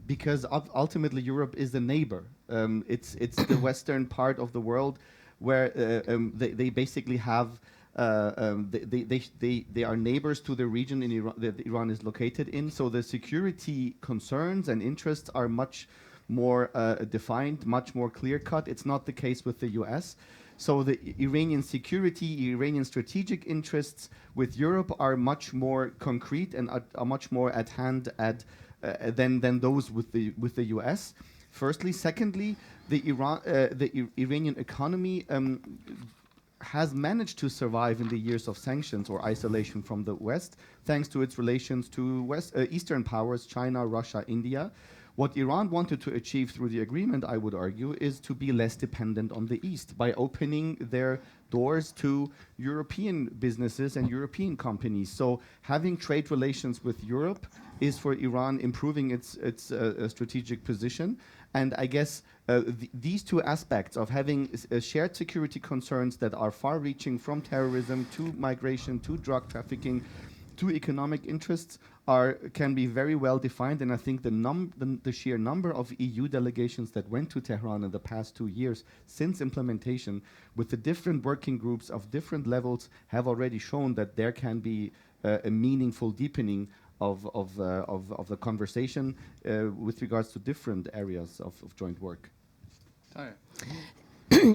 because ultimately Europe is the neighbor. It's the western part of the world where they basically have. They are neighbors to the region in Iran that Iran is located in. So the security concerns and interests are much more defined, much more clear-cut. It's not the case with the US. So the Iranian security, Iranian strategic interests with Europe are much more concrete and are much more at hand than those with the US. Firstly, secondly, the Iranian economy has managed to survive in the years of sanctions or isolation from the West, thanks to its relations to Eastern powers, China, Russia, India. What Iran wanted to achieve through the agreement, I would argue, is to be less dependent on the East by opening their doors to European businesses and European companies. So having trade relations with Europe is for Iran improving its strategic position. And I guess these two aspects of having shared security concerns that are far-reaching from terrorism to migration to drug trafficking to economic interests can be very well defined. And I think the sheer number of EU delegations that went to Tehran in the past 2 years since implementation with the different working groups of different levels have already shown that there can be a meaningful deepening of the conversation with regards to different areas of joint work.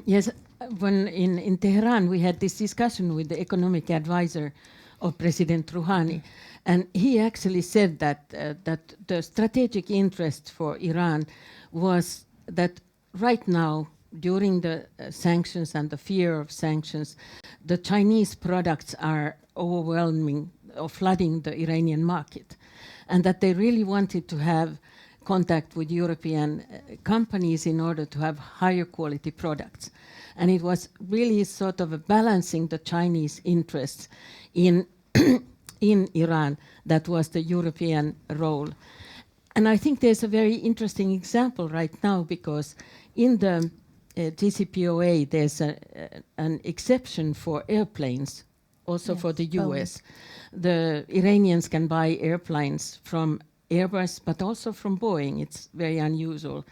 Yes, when in Tehran we had this discussion with the economic advisor of President Rouhani, and he actually said that the strategic interest for Iran was that right now, during the sanctions and the fear of sanctions, the Chinese products are overwhelming or flooding the Iranian market, and that they really wanted to have contact with European companies in order to have higher quality products. And it was really sort of a balancing the Chinese interests in in Iran that was the European role. And I think there's a very interesting example right now, because in the JCPOA there's an exception for airplanes, also for the US. The Iranians can buy airplanes from Airbus, but also from Boeing. It's very unusual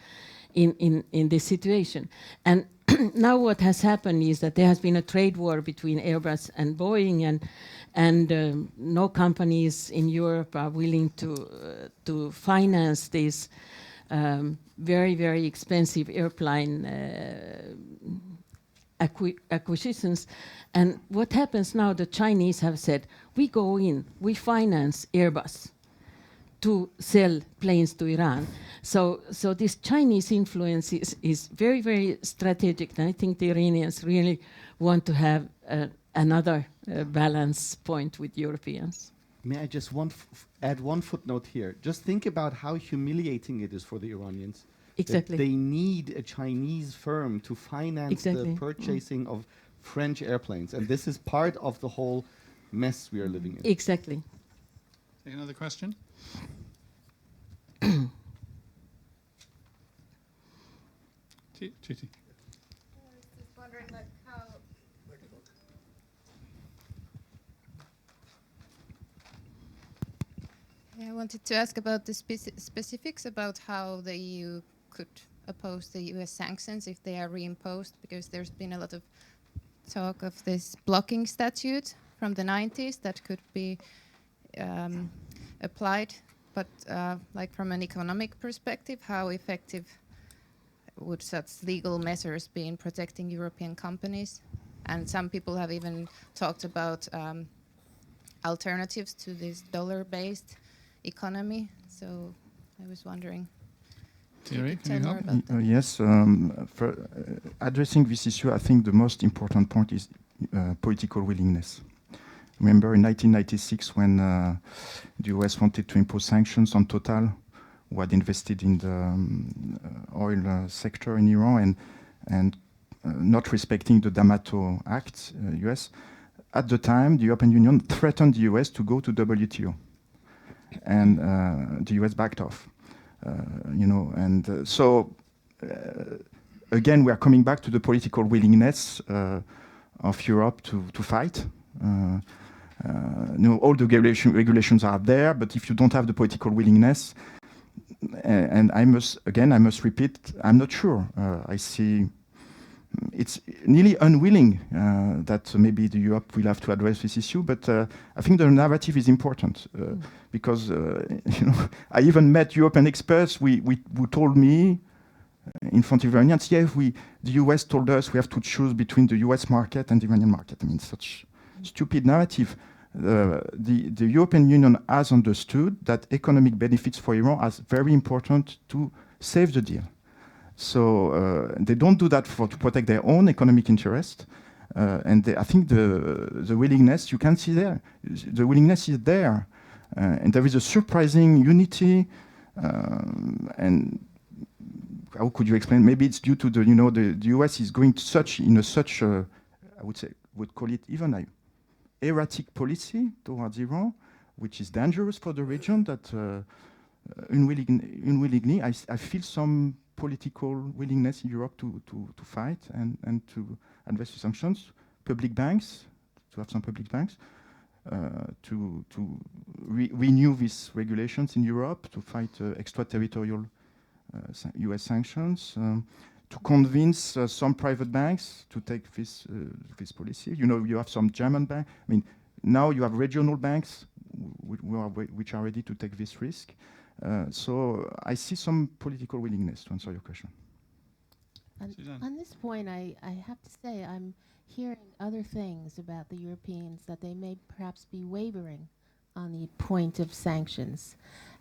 in this situation. And now what has happened is that there has been a trade war between Airbus and Boeing, and no companies in Europe are willing to finance these very, very expensive airplane acquisitions. And what happens now, the Chinese have said, we go in, we finance Airbus to sell planes to Iran. So this Chinese influence is very, very strategic. And I think the Iranians really want to have another balance point with Europeans. May I just add one footnote here? Just think about how humiliating it is for the Iranians. Exactly. That they need a Chinese firm to finance the purchasing of French airplanes. And this is part of the whole mess we are living in. Exactly. Take another question. Titi. I was just wondering, like, how. Yeah, I wanted to ask about the specifics about how the EU could oppose the US sanctions if they are reimposed, because there's been a lot of talk of this blocking statute from the 90s that could be applied, but like from an economic perspective, how effective would such legal measures be in protecting European companies? And some people have even talked about alternatives to this dollar-based economy. So I was wondering. Thierry, Tell more about that. Yes, for addressing this issue, I think the most important point is political willingness. Remember in 1996 when the US wanted to impose sanctions on Total, who had invested in the oil sector in Iran and not respecting the D'Amato Act, US. At the time, the European Union threatened the US to go to WTO, and the US backed off. So again, we are coming back to the political willingness of Europe to fight. All the regulations are there, but if you don't have the political willingness, and I must repeat, I'm not sure. I see it's nearly unwilling that maybe the Europe will have to address this issue, but I think the narrative is important because I even met European experts who told me in front of Iranians, the US told us we have to choose between the US market and the Iranian market. I mean, such stupid narrative. The European Union has understood that economic benefits for Iran are very important to save the deal. So they don't do that to protect their own economic interest. And I think the willingness, you can see there, the willingness is there. And there is a surprising unity. And how could you explain? Maybe it's due to the US is going in such I would call it even a erratic policy towards Iran, which is dangerous for the region, that unwillingly I feel some political willingness in Europe to fight and to address the sanctions. Public banks, to have some public banks, to renew these regulations in Europe, to fight extraterritorial US sanctions, to convince some private banks to take this policy. You have some German banks. I mean, now you have regional banks which are ready to take this risk. So I see some political willingness, to answer your question. On this point, I have to say I'm hearing other things about the Europeans, that they may perhaps be wavering on the point of sanctions.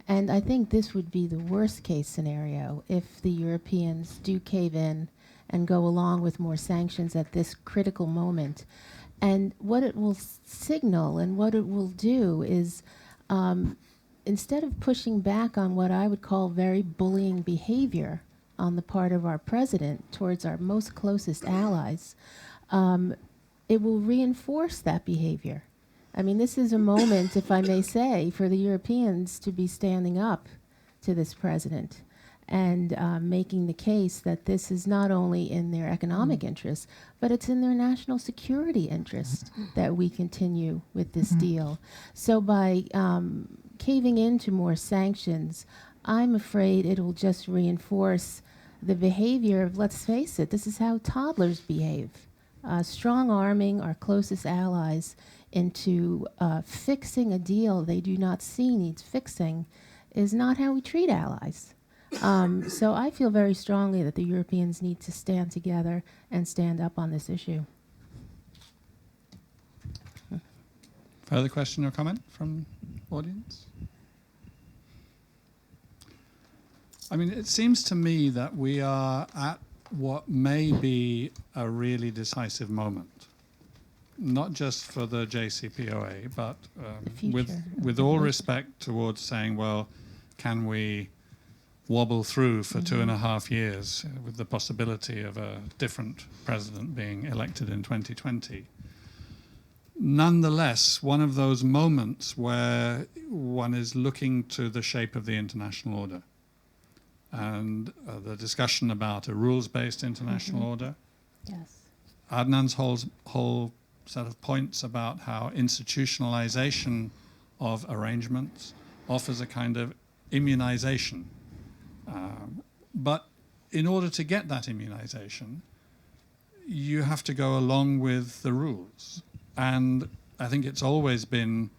And I think this would be the worst case scenario if the Europeans do cave in and go along with more sanctions at this critical moment. And what it will signal and what it will do is instead of pushing back on what I would call very bullying behavior on the part of our president towards our most closest allies, it will reinforce that behavior. I mean, this is a moment, if I may say, for the Europeans to be standing up to this president and making the case that this is not only in their economic interest, but it's in their national security interest that we continue with this deal. So by caving into more sanctions, I'm afraid it'll just reinforce the behavior of, let's face it, this is how toddlers behave. Strong-arming our closest allies into fixing a deal they do not see needs fixing is not how we treat allies. So I feel very strongly that the Europeans need to stand together and stand up on this issue. Further question or comment from audience? I mean, it seems to me that we are at what may be a really decisive moment, not just for the JCPOA, but with all respect towards saying, well, can we wobble through for 2.5 years with the possibility of a different president being elected in 2020. Nonetheless, one of those moments where one is looking to the shape of the international order and the discussion about a rules-based international order. Yes. Adnan's whole set of points about how institutionalization of arrangements offers a kind of immunization. But in order to get that immunization, you have to go along with the rules. And I think it's always been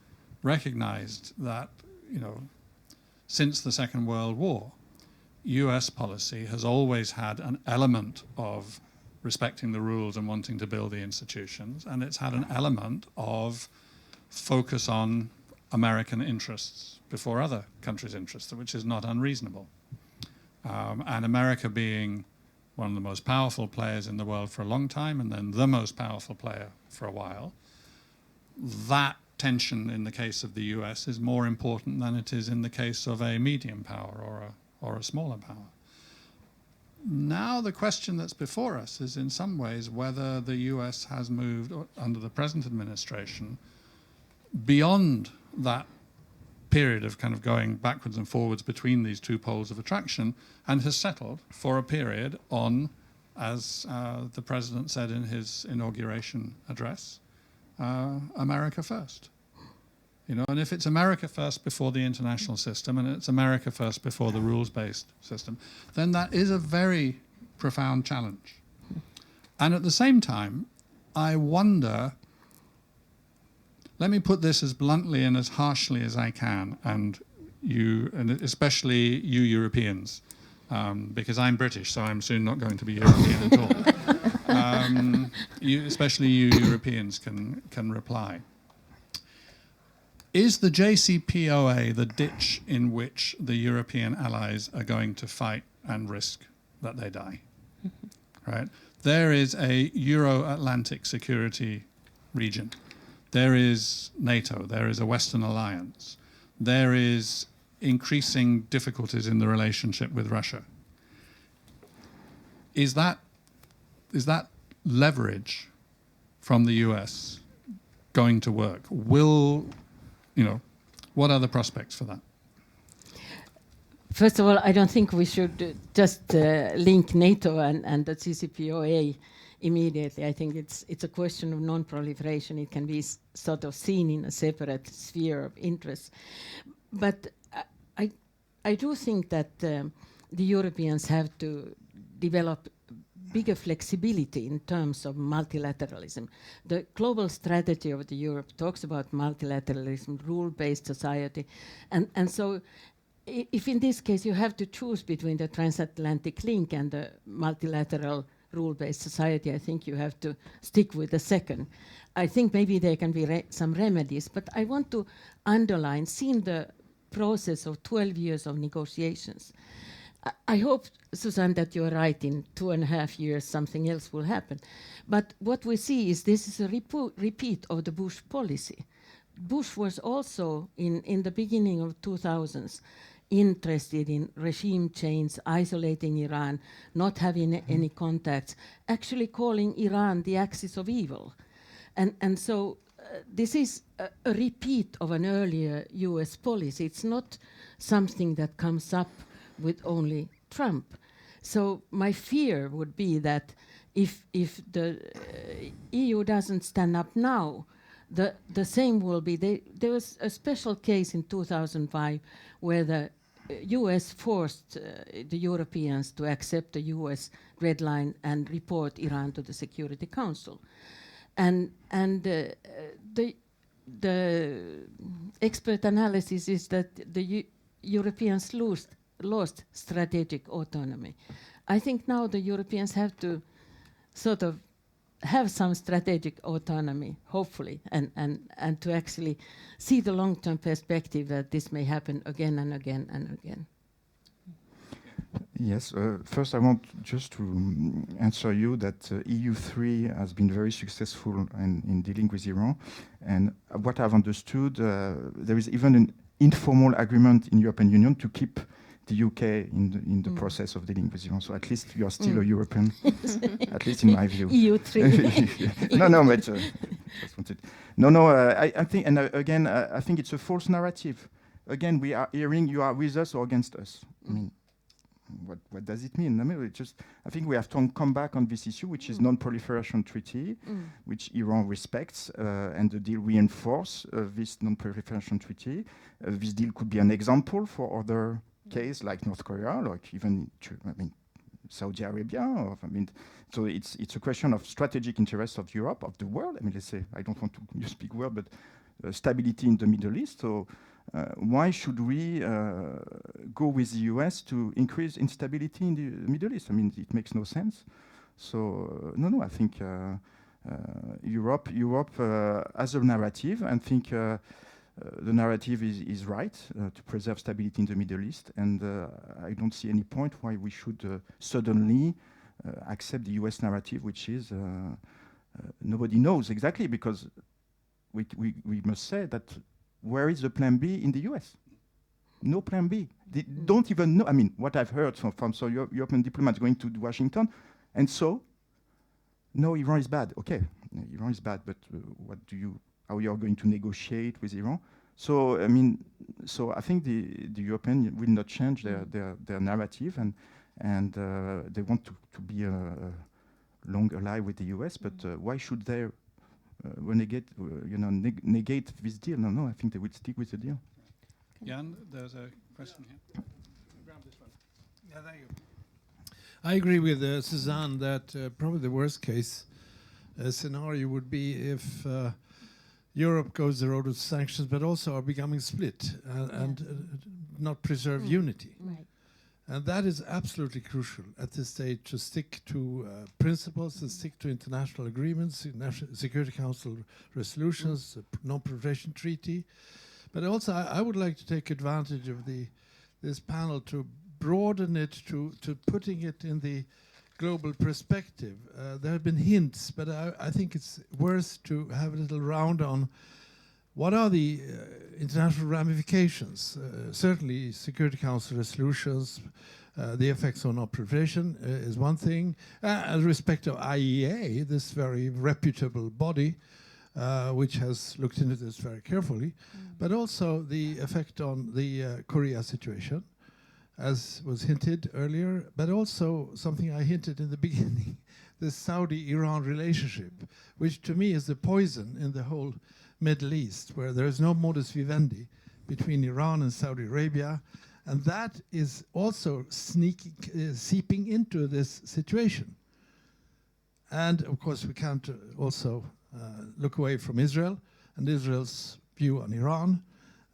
recognized that, you know, since the Second World War, US policy has always had an element of respecting the rules and wanting to build the institutions, and it's had an element of focus on American interests before other countries' interests, which is not unreasonable. And America being one of the most powerful players in the world for a long time, and then the most powerful player for a while, that tension in the case of the US is more important than it is in the case of a medium power or a smaller power. Now the question that's before us is in some ways whether the US has moved, under the present administration, beyond that period of kind of going backwards and forwards between these two poles of attraction, and has settled for a period on, as the president said in his inauguration address, America first. You know, and if it's America first before the international system, and it's America first before the rules-based system, then that is a very profound challenge. And at the same time, I wonder, let me put this as bluntly and as harshly as I can, and especially you Europeans, because I'm British, so I'm soon not going to be European at all. Especially you Europeans can reply. Is the JCPOA the ditch in which the European allies are going to fight and risk that they die? Right? There is a Euro-Atlantic security region. There is NATO. There is a Western alliance. There is increasing difficulties in the relationship with Russia. Is that leverage from the US going to work? What are the prospects for that? First of all, I don't think we should just link NATO and the JCPOA immediately. I think it's a question of non-proliferation. It can be sort of seen in a separate sphere of interest. But I do think that the Europeans have to develop bigger flexibility in terms of multilateralism. The global strategy of the Europe talks about multilateralism, rule-based society, and so if in this case you have to choose between the transatlantic link and the multilateral rule-based society, I think you have to stick with the second. I think maybe there can be some remedies, but I want to underline, seeing the process of 12 years of negotiations, I hope, Susanne, that you're right. In 2.5 years, something else will happen. But what we see is this is a repeat of the Bush policy. Bush was also in the beginning of 2000s interested in regime change, isolating Iran, not having any contacts, actually calling Iran the axis of evil. And so this is a repeat of an earlier US policy. It's not something that comes up with only Trump. So my fear would be that if the EU doesn't stand up now, the same will be. There was a special case in 2005 where the US forced the Europeans to accept the US red line and report Iran to the Security Council. And the expert analysis is that the Europeans lost strategic autonomy. I think now the Europeans have to sort of have some strategic autonomy, hopefully, and to actually see the long-term perspective that this may happen again and again and again. Yes, first I want just to answer you that EU3 has been very successful in dealing with Iran. And what I've understood, there is even an informal agreement in European Union to keep the UK in the process of dealing with Iran. So at least you are still a European, at least in my view. EU3. No, but just wanted. I think, and again, I think it's a false narrative. Again, we are hearing you are with us or against us. I mean, what does it mean? I mean, I think we have to come back on this issue, which is non-proliferation treaty, which Iran respects, and the deal reinforce this non-proliferation treaty. This deal could be an example for other cases like North Korea, like even Saudi Arabia. So it's a question of strategic interest of Europe, of the world. I mean, let's say, I don't want to use big word, but stability in the Middle East. So why should we go with the US to increase instability in the Middle East? I mean, it makes no sense. So no, I think Europe has a narrative, and think the narrative is right to preserve stability in the Middle East, and I don't see any point why we should suddenly accept the US narrative, which is nobody knows exactly, because we must say that where is the plan B in the US? No plan B. They don't even know. I mean, what I've heard from some European diplomats going to Washington, and so, no, Iran is bad. Okay, Iran is bad, but how you are going to negotiate with Iran? So I mean, I think the Europeans will not change their narrative, and they want to be long ally with the US. But why should they negate this deal? No, I think they will stick with the deal. Jan, there's a question here. Grab this one. Yeah, thank you. I agree with Suzanne that probably the worst case scenario would be if Europe goes the road of sanctions, but also are becoming split and not preserve unity. Right. And that is absolutely crucial at this stage, to stick to principles, to stick to international agreements, National Security Council resolutions, non-proliferation treaty. But also I would like to take advantage of this panel to broaden it to putting it in the global perspective. There have been hints, but I think it's worth to have a little round on what are the international ramifications. Certainly Security Council resolutions, the effects on non-proliferation is one thing. As respect of IEA, this very reputable body, which has looked into this very carefully, but also the effect on the Korea situation, as was hinted earlier, but also something I hinted in the beginning, the Saudi-Iran relationship, which to me is the poison in the whole Middle East, where there is no modus vivendi between Iran and Saudi Arabia, and that is also seeping into this situation. And of course we can't also look away from Israel and Israel's view on Iran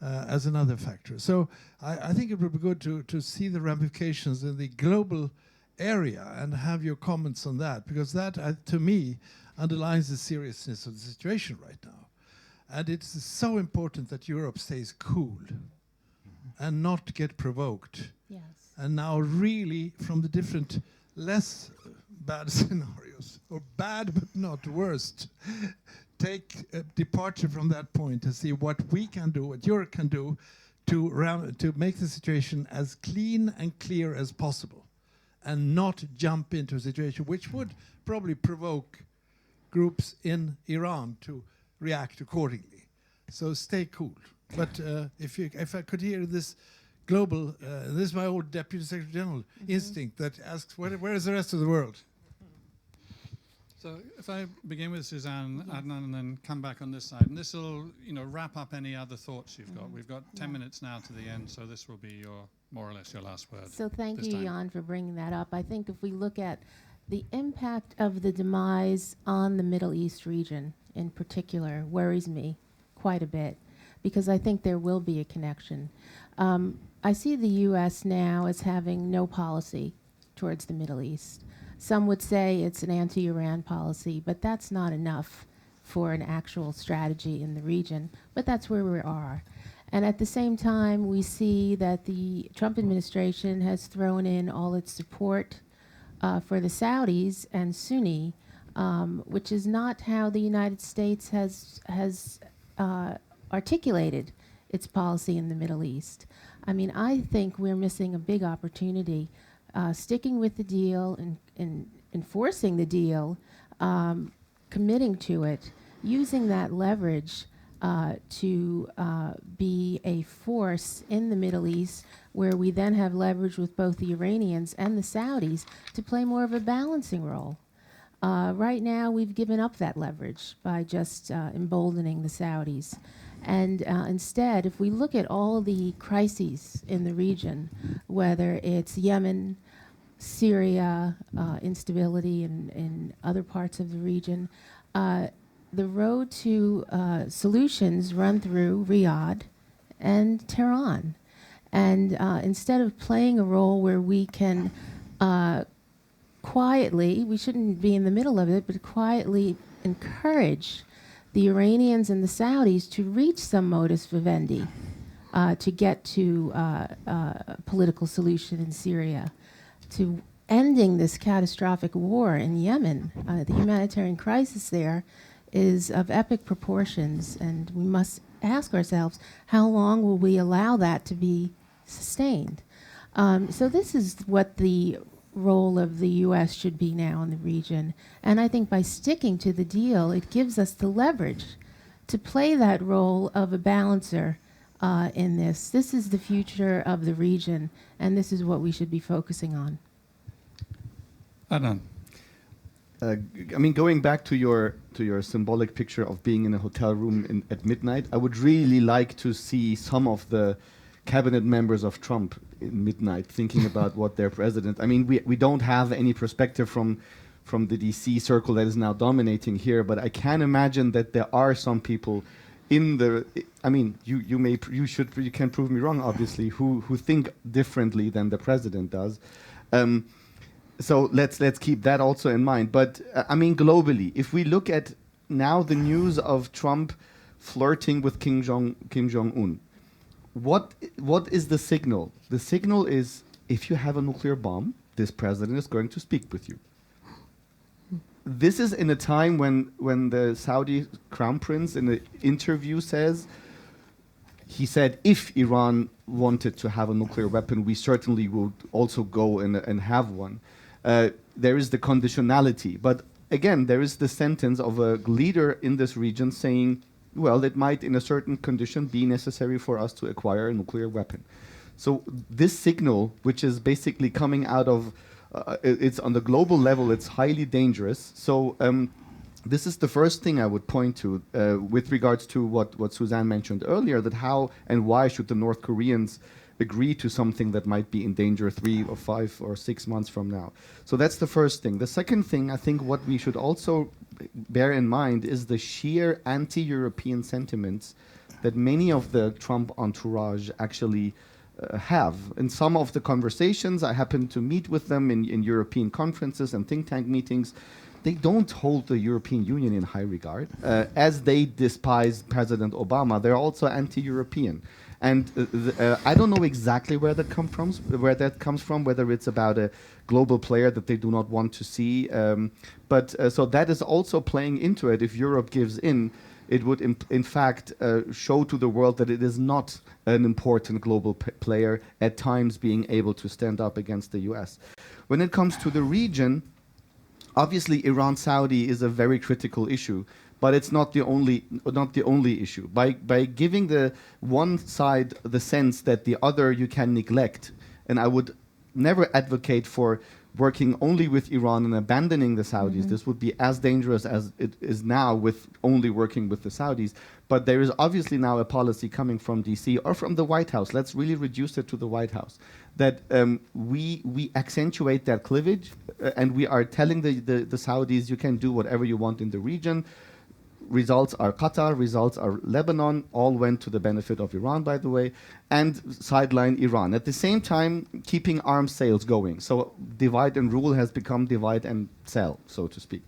as another factor. So I think it would be good to see the ramifications in the global area and have your comments on that, because that, to me, underlines the seriousness of the situation right now. And it's so important that Europe stays cool and not get provoked. Yes. And now really, from the different less bad scenarios, or bad but not worst, take a departure from that point to see what we can do, what Europe can do, to make the situation as clean and clear as possible, and not jump into a situation which would probably provoke groups in Iran to react accordingly. So stay cool. But if I could hear this global, this is my old Deputy Secretary General instinct that asks, where is the rest of the world? So if I begin with Suzanne, Adnan, and then come back on this side, and this will, wrap up any other thoughts you've got. We've got 10 minutes now to the end, so this will be more or less your last word. So thank you, time. Jan, for bringing that up. I think if we look at the impact of the demise on the Middle East region in particular worries me quite a bit, because I think there will be a connection. I see the U.S. now as having no policy towards the Middle East. Some would say it's an anti-Iran policy, but that's not enough for an actual strategy in the region. But that's where we are. And at the same time, we see that the Trump administration has thrown in all its support for the Saudis and Sunni, which is not how the United States has articulated its policy in the Middle East. I mean, I think we're missing a big opportunity. Sticking with the deal and enforcing the deal, committing to it, using that leverage to be a force in the Middle East, where we then have leverage with both the Iranians and the Saudis to play more of a balancing role. Right now, we've given up that leverage by just emboldening the Saudis. And instead, if we look at all the crises in the region, whether it's Yemen, Syria, instability in other parts of the region, the road to solutions run through Riyadh and Tehran. And instead of playing a role where we can quietly, we shouldn't be in the middle of it, but quietly encourage the Iranians and the Saudis to reach some modus vivendi to get to a political solution in Syria, to ending this catastrophic war in Yemen. The humanitarian crisis there is of epic proportions, and we must ask ourselves, how long will we allow that to be sustained? So this is what the role of the U.S. should be now in the region. And I think by sticking to the deal, it gives us the leverage to play that role of a balancer in this. This is the future of the region, and this is what we should be focusing on. Adnan. I mean, going back to your symbolic picture of being in a hotel room at midnight, I would really like to see some of the cabinet members of Trump in midnight thinking about what their president. I mean, we don't have any perspective from the DC circle that is now dominating here, but I can imagine that there are some people in the. I mean, you can prove me wrong, obviously, who think differently than the president does. So let's keep that also in mind. But I mean, globally, if we look at now the news of Trump flirting with Kim Jong-un, what is the signal? The signal is, if you have a nuclear bomb, this president is going to speak with you. This is in a time when the Saudi crown prince in an interview he said, if Iran wanted to have a nuclear weapon, we certainly would also go and have one. There is the conditionality. But again, there is the sentence of a leader in this region saying, well, it might in a certain condition be necessary for us to acquire a nuclear weapon. So this signal, which is basically coming out of, it's on the global level, it's highly dangerous. So this is the first thing I would point to with regards to what Suzanne mentioned earlier, that how and why should the North Koreans agree to something that might be in danger 3 or 5 or 6 months from now. So that's the first thing. The second thing, I think what we should also bear in mind is the sheer anti-European sentiments that many of the Trump entourage actually have. In some of the conversations, I happen to meet with them in European conferences and think tank meetings. they don't hold the European Union in high regard. As they despise President Obama, they're also anti-European. And I don't know exactly where that comes from, whether it's about a global player that they do not want to see. So that is also playing into it. If Europe gives in, it would in fact show to the world that it is not an important global player, at times being able to stand up against the US. When it comes to the region, obviously Iran-Saudi is a very critical issue, but it's not the only issue. By giving the one side the sense that the other you can neglect, and I would never advocate for working only with Iran and abandoning the Saudis. This would be as dangerous as it is now with only working with the Saudis. But there is obviously now a policy coming from DC or from the White House. Let's really reduce it to the White House. That we accentuate that cleavage and we are telling the Saudis, you can do whatever you want in the region. Results are Qatar, results are Lebanon, all went to the benefit of Iran, by the way, and sideline Iran. At the same time, keeping arms sales going. So divide and rule has become divide and sell, so to speak.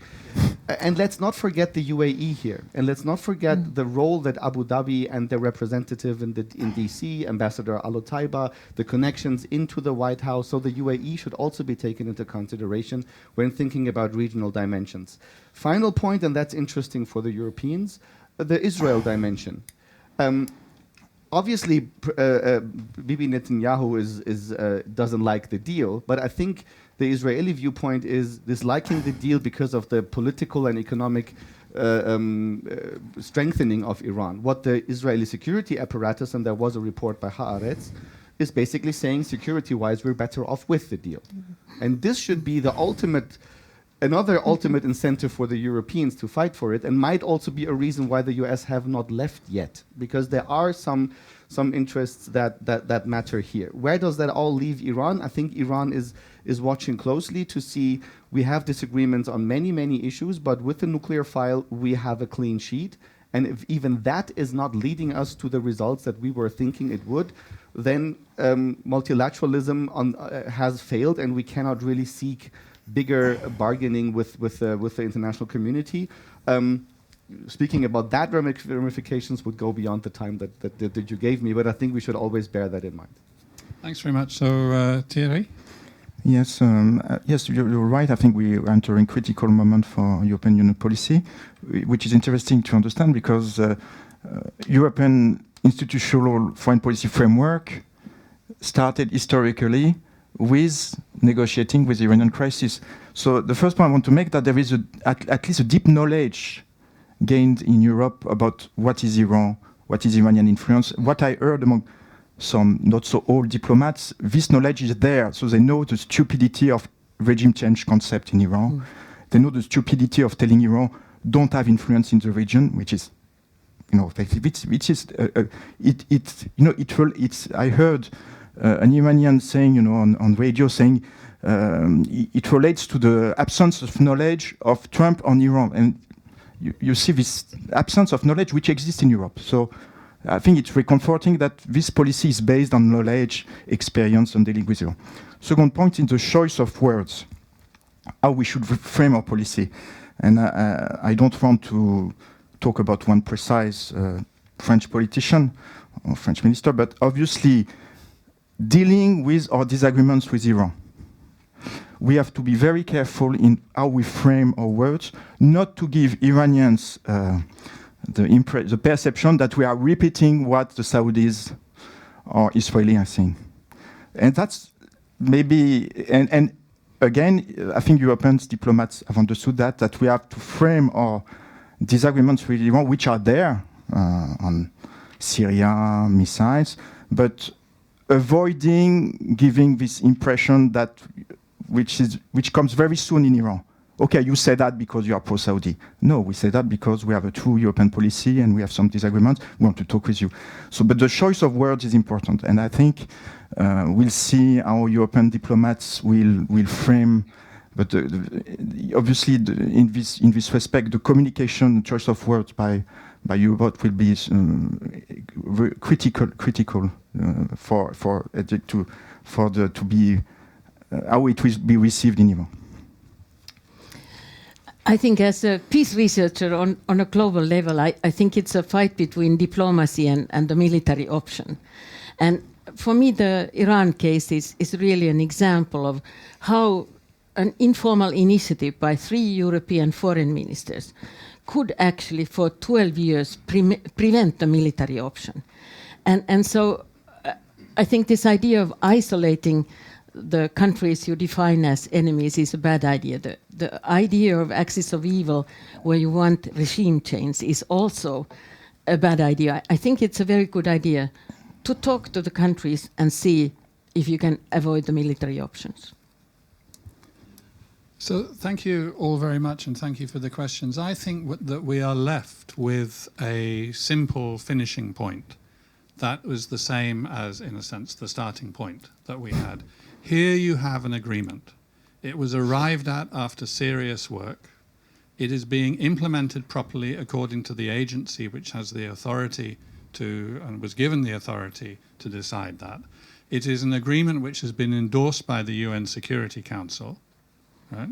And let's not forget the UAE here. And let's not forget the role that Abu Dhabi and their representative in DC, Ambassador Al-Otaiba, the connections into the White House. So the UAE should also be taken into consideration when thinking about regional dimensions. Final point, and that's interesting for the Europeans, the Israel dimension. Obviously, Bibi Netanyahu doesn't like the deal, but I think the Israeli viewpoint is disliking the deal because of the political and economic strengthening of Iran. What the Israeli security apparatus, and there was a report by Haaretz, is basically saying security-wise we're better off with the deal. And this should be the another ultimate incentive for the Europeans to fight for it, and might also be a reason why the US have not left yet, because there are some interests that matter here. Where does that all leave Iran? I think Iran is watching closely to see. We have disagreements on many issues, but with the nuclear file we have a clean sheet, and if even that is not leading us to the results that we were thinking it would, then multilateralism has failed, and we cannot really seek bigger bargaining with the international community. Speaking about that, ramifications would go beyond the time that you gave me, but I think we should always bear that in mind. Thanks very much. So, Thierry? Yes, yes, you're right. I think we are entering a critical moment for European Union policy, which is interesting to understand because European institutional foreign policy framework started historically with negotiating with the Iranian crisis. So the first point I want to make that there is at least a deep knowledge gained in Europe about what is Iran, what is Iranian influence. What I heard among some not so old diplomats, this knowledge is there, so they know the stupidity of regime change concept in Iran. They know the stupidity of telling Iran don't have influence in the region, which is, you know, which is I heard an Iranian saying, you know, on radio saying it relates to the absence of knowledge of Trump on Iran, and you see this absence of knowledge which exists in Europe. So I think it's reconforting that this policy is based on knowledge, experience, and dealing with Iran. Second point in the choice of words, how we should frame our policy. And I don't want to talk about one precise French politician or French minister, but obviously dealing with our disagreements with Iran, we have to be very careful in how we frame our words, not to give Iranians the perception that we are repeating what the Saudis or Israelis are saying. And that's maybe, and again, I think European diplomats have understood that we have to frame our disagreements with Iran, which are there on Syria, missiles, but avoiding giving this impression that which comes very soon in Iran. Okay, you say that because you are pro-Saudi. No, we say that because we have a true European policy and we have some disagreements. We want to talk with you. So, but the choice of words is important, and I think we'll see how European diplomats will frame. But obviously, in this respect, the communication, choice of words by Europe will be critical how it will be received in Iran. I think as a peace researcher on a global level, I think it's a fight between diplomacy and the military option. And for me, the Iran case is really an example of how an informal initiative by 3 European foreign ministers could actually for 12 years prevent the military option. And so I think this idea of isolating the countries you define as enemies is a bad idea. The idea of axis of evil where you want regime change is also a bad idea. I think it's a very good idea to talk to the countries and see if you can avoid the military options. So thank you all very much, and thank you for the questions. I think that we are left with a simple finishing point that was the same as, in a sense, the starting point that we had. Here you have an agreement. It was arrived at after serious work. It is being implemented properly according to the agency which has the authority to, and was given the authority to decide that. It is an agreement which has been endorsed by the UN Security Council. Right?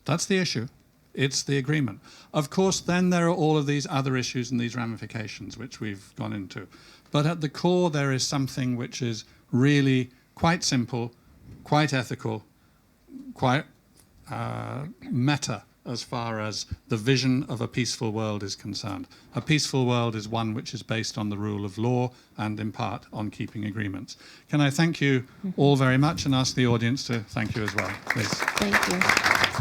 That's the issue. It's the agreement. Of course, then there are all of these other issues and these ramifications which we've gone into. But at the core, there is something which is really quite simple, quite ethical, quite meta as far as the vision of a peaceful world is concerned. A peaceful world is one which is based on the rule of law and in part on keeping agreements. Can I thank you all very much and ask the audience to thank you as well, please. Thank you.